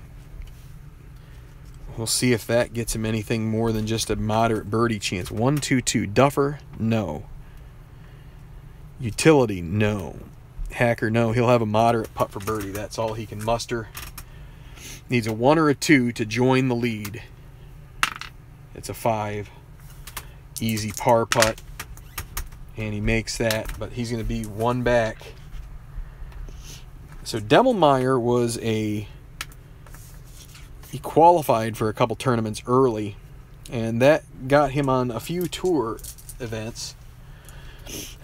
S1: We'll see if that gets him anything more than just a moderate birdie chance. 1-2-2. Duffer, no. Utility, no. Hacker, no. He'll have a moderate putt for birdie. That's all he can muster. Needs a 1 or a 2 to join the lead. It's a 5. Easy par putt. And he makes that, but he's going to be 1 back. So Demmelmeyer he qualified for a couple tournaments early, and that got him on a few tour events.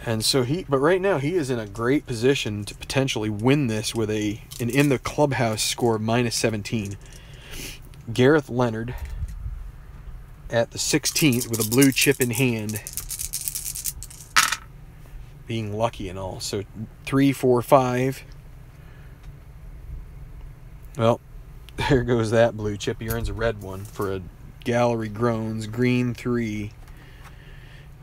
S1: And so but right now he is in a great position to potentially win this with an in the clubhouse score of -17. Gareth Leonard at the 16th with a blue chip in hand, being lucky and all. So 3, 4, 5. Well, there goes that blue chip. He earns a red one for a Gallery Groans. Green 3.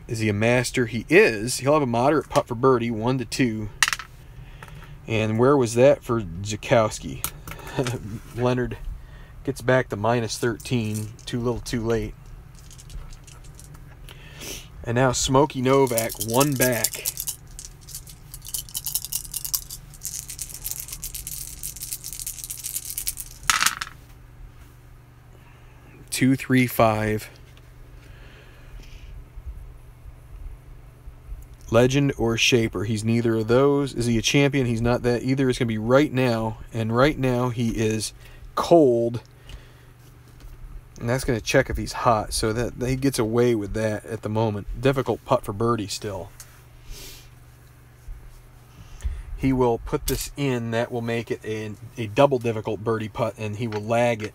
S1: Is he a master? He is. He'll have a moderate putt for birdie, 1 to 2. And where was that for Zukowski? Leonard gets back to -13. Too little, too late. And now Smokey Novak, 1 back. Two, 3, 5. Legend or Shaper. He's neither of those. Is he a champion? He's not that either. It's going to be right now. And right now he is cold. And that's going to check if he's hot. So that he gets away with that at the moment. Difficult putt for birdie still. He will put this in. That will make it a double difficult birdie putt. And he will lag it.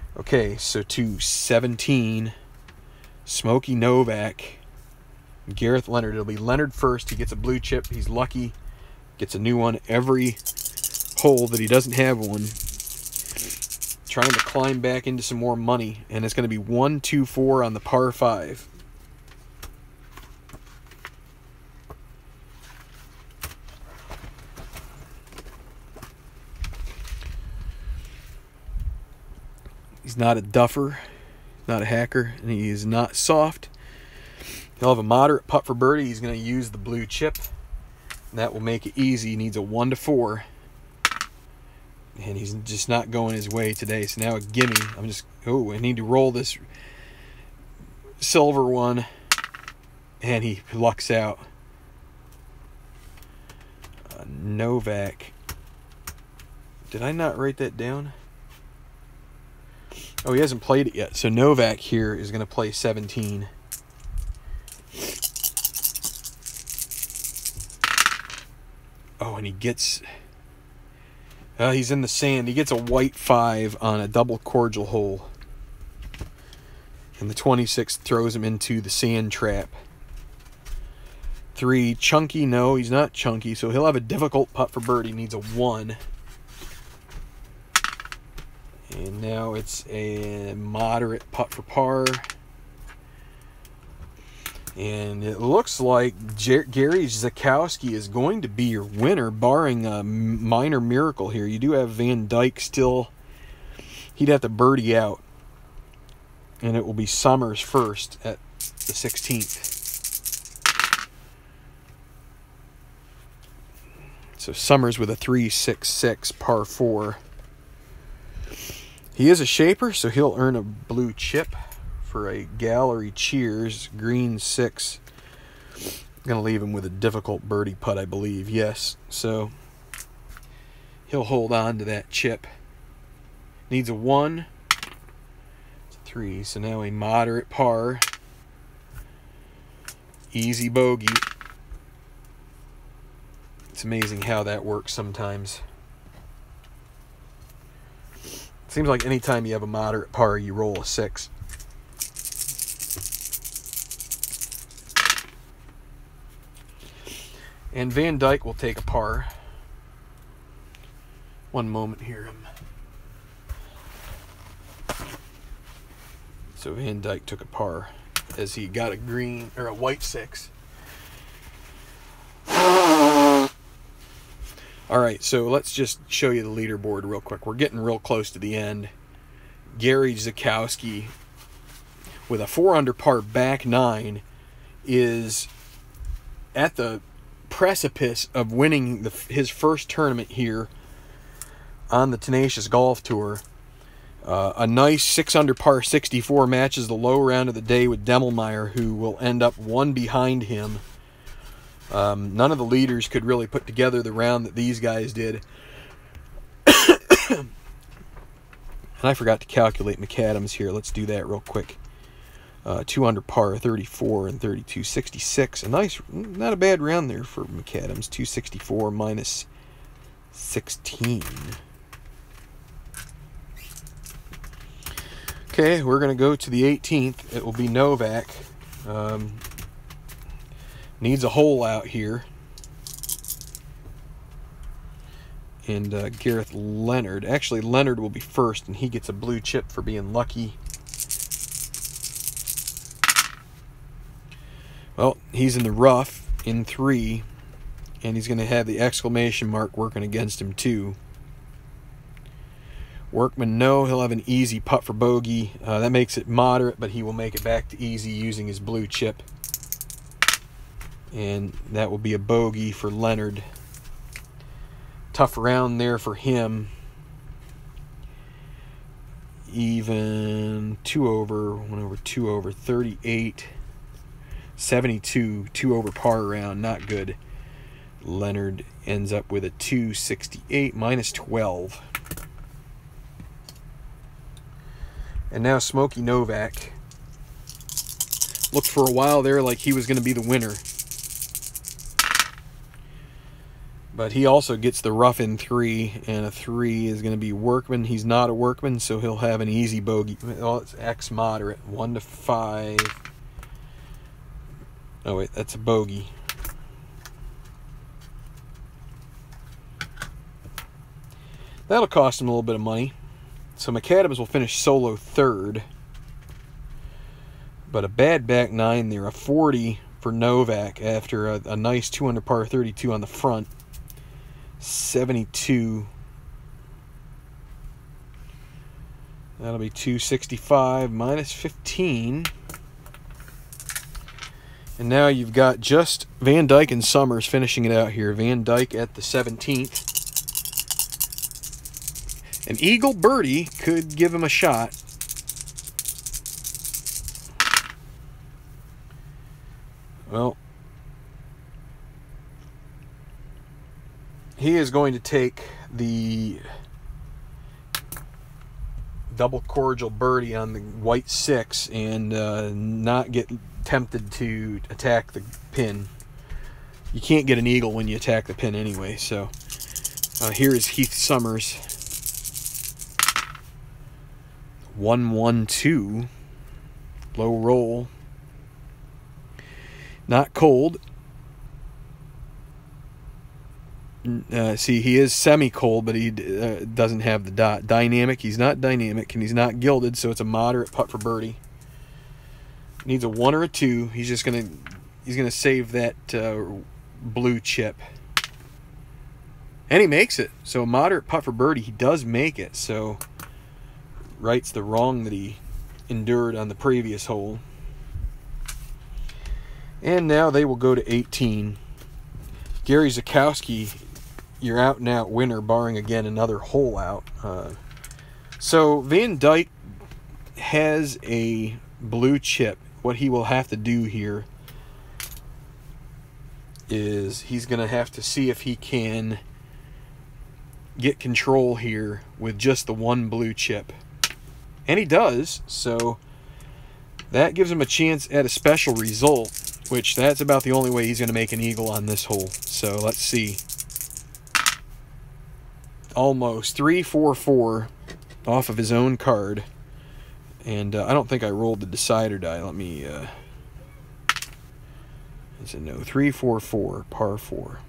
S1: Okay, so to 17, Smokey Novak, Gareth Leonard. It'll be Leonard first. He gets a blue chip. He's lucky. Gets a new one every hole that he doesn't have one. Trying to climb back into some more money. And it's going to be 1, 2, 4 on the par 5. He's not a duffer, not a hacker, and he is not soft. He'll have a moderate putt for birdie. He's going to use the blue chip. And that will make it easy. He needs a 1 to 4. And he's just not going his way today. So now a gimme. I need to roll this silver one. And he lucks out. Novak. Did I not write that down? Oh, he hasn't played it yet. So Novak here is going to play 17. Oh, and he gets... he's in the sand. He gets a white 5 on a double cordial hole. And the 26th throws him into the sand trap. 3, chunky. No, he's not chunky. So he'll have a difficult putt for birdie. Needs a 1. And now it's a moderate putt for par. And it looks like Gary Zakowski is going to be your winner, barring a minor miracle here. You do have Van Dyke still. He'd have to birdie out. And it will be Summers first at the 16th. So Summers with a 3-6-6 par 4. He is a shaper, so he'll earn a blue chip for a gallery cheers. Green 6. I'm going to leave him with a difficult birdie putt, I believe. Yes, so he'll hold on to that chip. Needs a 1. It's a 3, so now a moderate par. Easy bogey. It's amazing how that works sometimes. Seems like anytime you have a moderate par, you roll a 6. And Van Dyke will take a par. One moment here. So Van Dyke took a par as he got a green or a white 6. All right, so let's just show you the leaderboard real quick. We're getting real close to the end. Gary Zakowski with a 4 under par back 9 is at the precipice of winning his first tournament here on the Tenacious Golf Tour. A nice 6 under par 64 matches the low round of the day with Demmelmeyer, who will end up 1 behind him. None of the leaders could really put together the round that these guys did. And I forgot to calculate McAdams here. Let's do that real quick. 2 under par, 34 and 32, 66. A nice, not a bad round there for McAdams. 264 minus 16. Okay, we're going to go to the 18th. It will be Novak. Needs a hole out here. And Gareth Leonard. Actually, Leonard will be first, and he gets a blue chip for being lucky. Well, he's in the rough in 3, and he's going to have the exclamation mark working against him too. Workman, no, he'll have an easy putt for bogey. That makes it moderate, but he will make it back to easy using his blue chip. And that will be a bogey for Leonard. Tough round there for him. Even 2 over, 1 over, 2 over, 38, 72, 2 over par round, not good. Leonard ends up with a 268 minus 12. And now Smokey Novak. Looked for a while there like he was going to be the winner. But he also gets the rough in 3, and a 3 is going to be workman. He's not a workman, so he'll have an easy bogey. Well, it's X moderate, 1 to 5. Oh wait, that's a bogey. That'll cost him a little bit of money. So McAdams will finish solo 3rd. But a bad back 9 there, a 40 for Novak after a nice 200 par 32 on the front. 72. That'll be 265 minus 15. And now you've got just Van Dyke and Summers finishing it out here. Van Dyke at the 17th. An eagle birdie could give him a shot. Well, he is going to take the double cordial birdie on the white 6 and not get tempted to attack the pin. You can't get an eagle when you attack the pin anyway. So here is Heath Summers. 1-1-2. Low roll. Not cold. See, he is semi-cold, but he doesn't have the dot. Dynamic, he's not dynamic, and he's not gilded, so it's a moderate putt for birdie. Needs a 1 or a 2. He's just gonna save that blue chip, and he makes it. So a moderate putt for birdie. He does make it. So rights the wrong that he endured on the previous hole. And now they will go to 18. Gary Zakowski, your out-and-out winner, barring again another hole out. So Van Dyke has a blue chip. What he will have to do here is he's going to have to see if he can get control here with just the one blue chip. And he does, so that gives him a chance at a special result, which that's about the only way he's going to make an eagle on this hole. So let's see. Almost 3-4-4 off of his own card. And I don't think I rolled the decider die. Let me... it's a no. 3-4-4, par 4.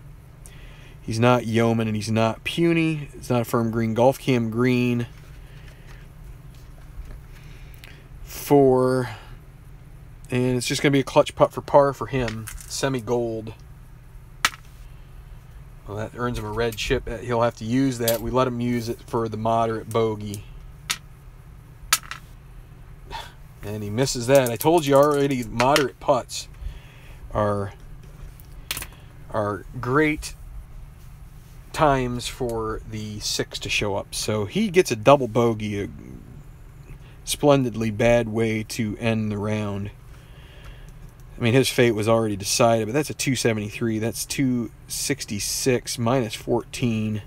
S1: He's not yeoman and he's not puny. It's not a firm green. Golf cam green. 4. And it's just going to be a clutch putt for par for him. Semi-gold. Well, that earns him a red chip. He'll have to use that. We let him use it for the moderate bogey. And he misses that. I told you already, moderate putts are great times for the 6 to show up. So he gets a double bogey, a splendidly bad way to end the round. I mean, his fate was already decided, but that's a 273. That's 266 minus 14.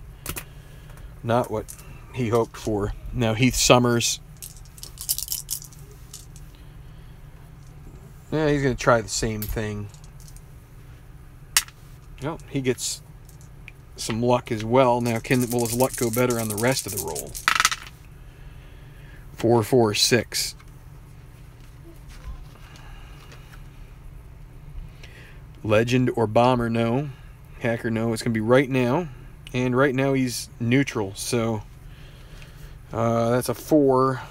S1: Not what he hoped for. Now Heath Summers. Yeah, he's going to try the same thing. Well, he gets some luck as well. Now, will his luck go better on the rest of the roll? 4-4-6. Legend or bomber, no. Hacker, no. It's going to be right now. And right now he's neutral. So that's a 4.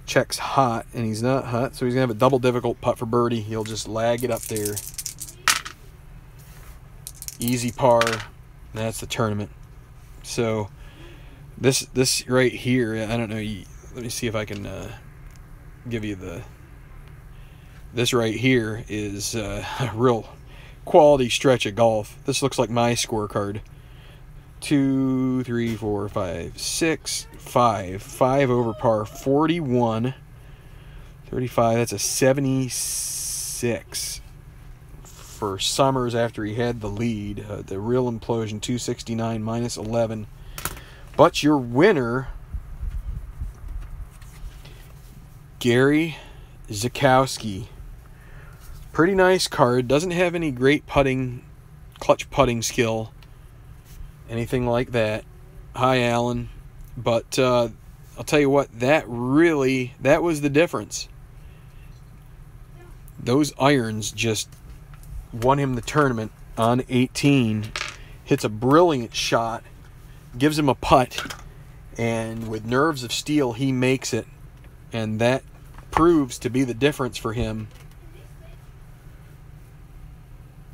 S1: Checks hot, and he's not hot. So he's going to have a double difficult putt for birdie. He'll just lag it up there. Easy par. That's the tournament. So this right here, I don't know. Let me see if I can give you the... This right here is a real quality stretch of golf. This looks like my scorecard. 2, 3, 4, 5, 6, 5. 5 over par. 41. 35. That's a 76 for Summers after he had the lead. The real implosion. 269 minus 11. But your winner, Gary Zakowski, Pretty nice card. Doesn't have any great clutch putting skill, anything like that. Hi, Alan. But I'll tell you what, that was the difference. Those irons just won him the tournament on 18. Hits a brilliant shot, gives him a putt, and with nerves of steel, he makes it. And that proves to be the difference for him.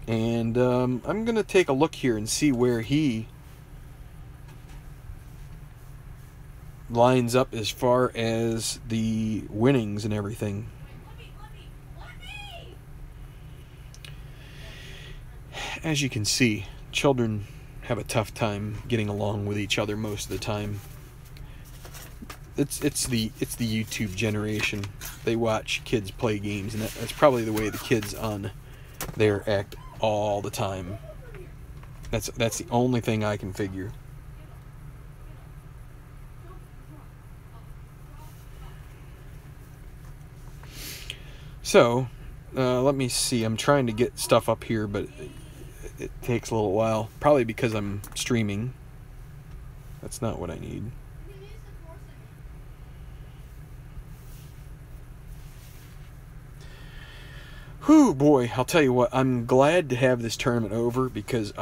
S1: And I'm going to take a look here and see where he lines up as far as the winnings and everything. As you can see, children have a tough time getting along with each other most of the time. It's the YouTube generation. They watch kids play games, and that's probably the way the kids on there act all the time. That's the only thing I can figure. So, let me see. I'm trying to get stuff up here, but it takes a little while. Probably because I'm streaming. That's not what I need. Whew, boy, I'll tell you what, I'm glad to have this tournament over because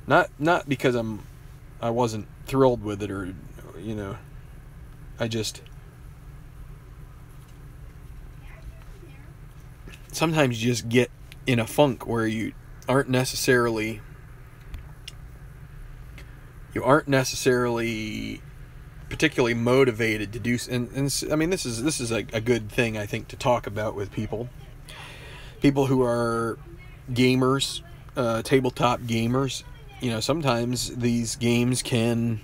S1: not because I wasn't thrilled with it or, you know, sometimes you just get in a funk where you aren't necessarily particularly motivated to do, and I mean, this is a good thing, I think, to talk about with people who are gamers, tabletop gamers. You know, sometimes these games can,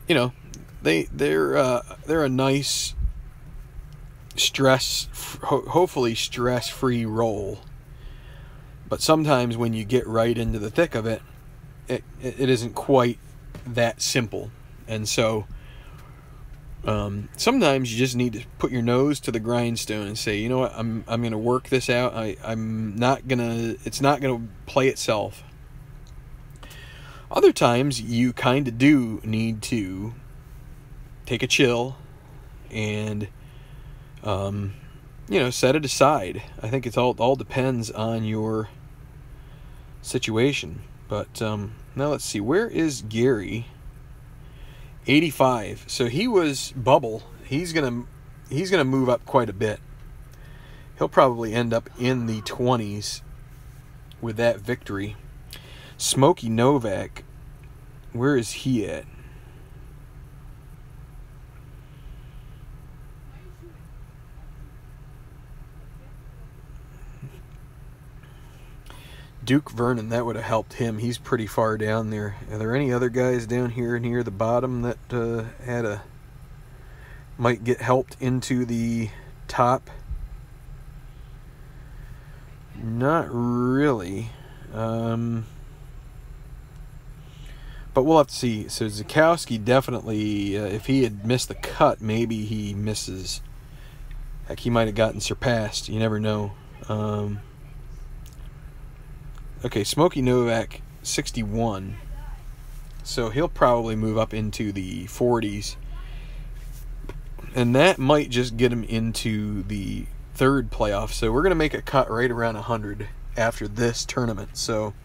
S1: you know, they're a nice hopefully stress-free role. But sometimes when you get right into the thick of it, it isn't quite that simple. And so sometimes you just need to put your nose to the grindstone and say, you know what, I'm going to work this out. It's not going to play itself. Other times you kind of do need to take a chill and you know, set it aside. I think it all depends on your situation. But now let's see, where is Gary? 85. So he was bubble. He's gonna move up quite a bit. He'll probably end up in the 20s with that victory. Smokey Novak, where is he at? Duke Vernon, that would have helped him. He's pretty far down there. Are there any other guys down here near the bottom that might get helped into the top? Not really. But we'll have to see. So Zukowski definitely, if he had missed the cut, maybe he misses. Heck, he might have gotten surpassed. You never know. Okay, Smokey Novak, 61. So he'll probably move up into the 40s. And that might just get him into the third playoff. So we're going to make a cut right around 100 after this tournament. So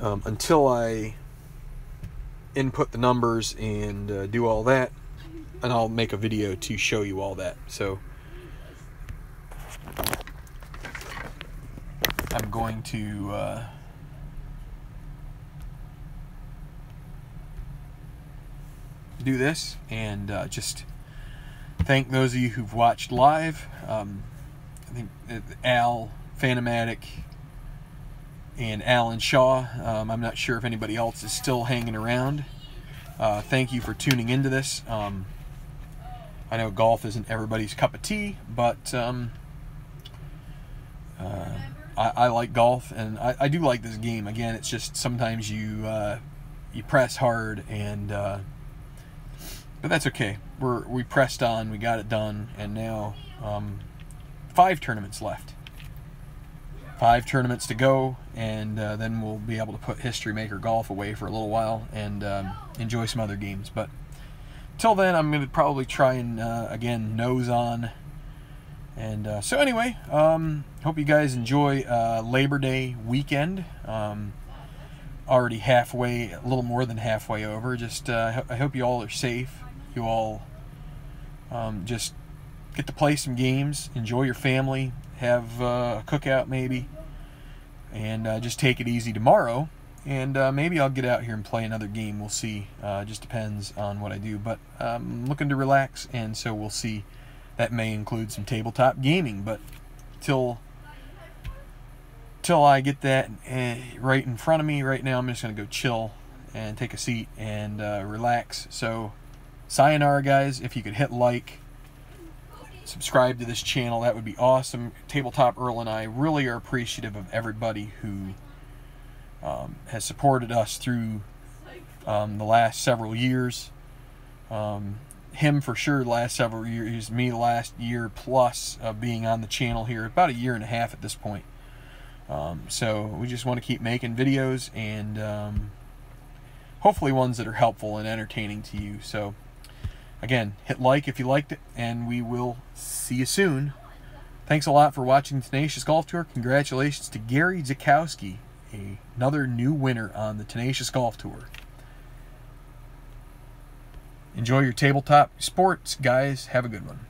S1: until I input the numbers and do all that, and I'll make a video to show you all that. So I'm going to do this and just thank those of you who've watched live. I think Al, Phantomatic, and Alan Shaw. I'm not sure if anybody else is still hanging around. Thank you for tuning into this. I know golf isn't everybody's cup of tea, but I like golf, and I do like this game. Again, it's just sometimes you press hard, and but that's okay. We pressed on, we got it done, and now 5 tournaments left. 5 tournaments to go, and then we'll be able to put History Maker Golf away for a little while and enjoy some other games. But till then, I'm going to probably try and, again, nose on. And so anyway, hope you guys enjoy Labor Day weekend. Already halfway, a little more than halfway over. Just I hope you all are safe. You all just get to play some games, enjoy your family, have a cookout maybe, and just take it easy tomorrow. And maybe I'll get out here and play another game. We'll see. Just depends on what I do. But I'm looking to relax, and so we'll see. That may include some tabletop gaming, but till I get that right in front of me right now, I'm just going to go chill and take a seat and relax. So, sayonara, guys. If you could hit like, subscribe to this channel, that would be awesome. Tabletop Earl and I really are appreciative of everybody who has supported us through the last several years. Him for sure the last several years, me the last year plus of being on the channel here, about a year and a half at this point. So we just want to keep making videos, and hopefully ones that are helpful and entertaining to you. So again, hit like if you liked it, and we will see you soon. Thanks a lot for watching the Tenacious Golf Tour. Congratulations to Gary Zakowski, another new winner on the Tenacious Golf Tour. Enjoy your tabletop sports, guys. Have a good one.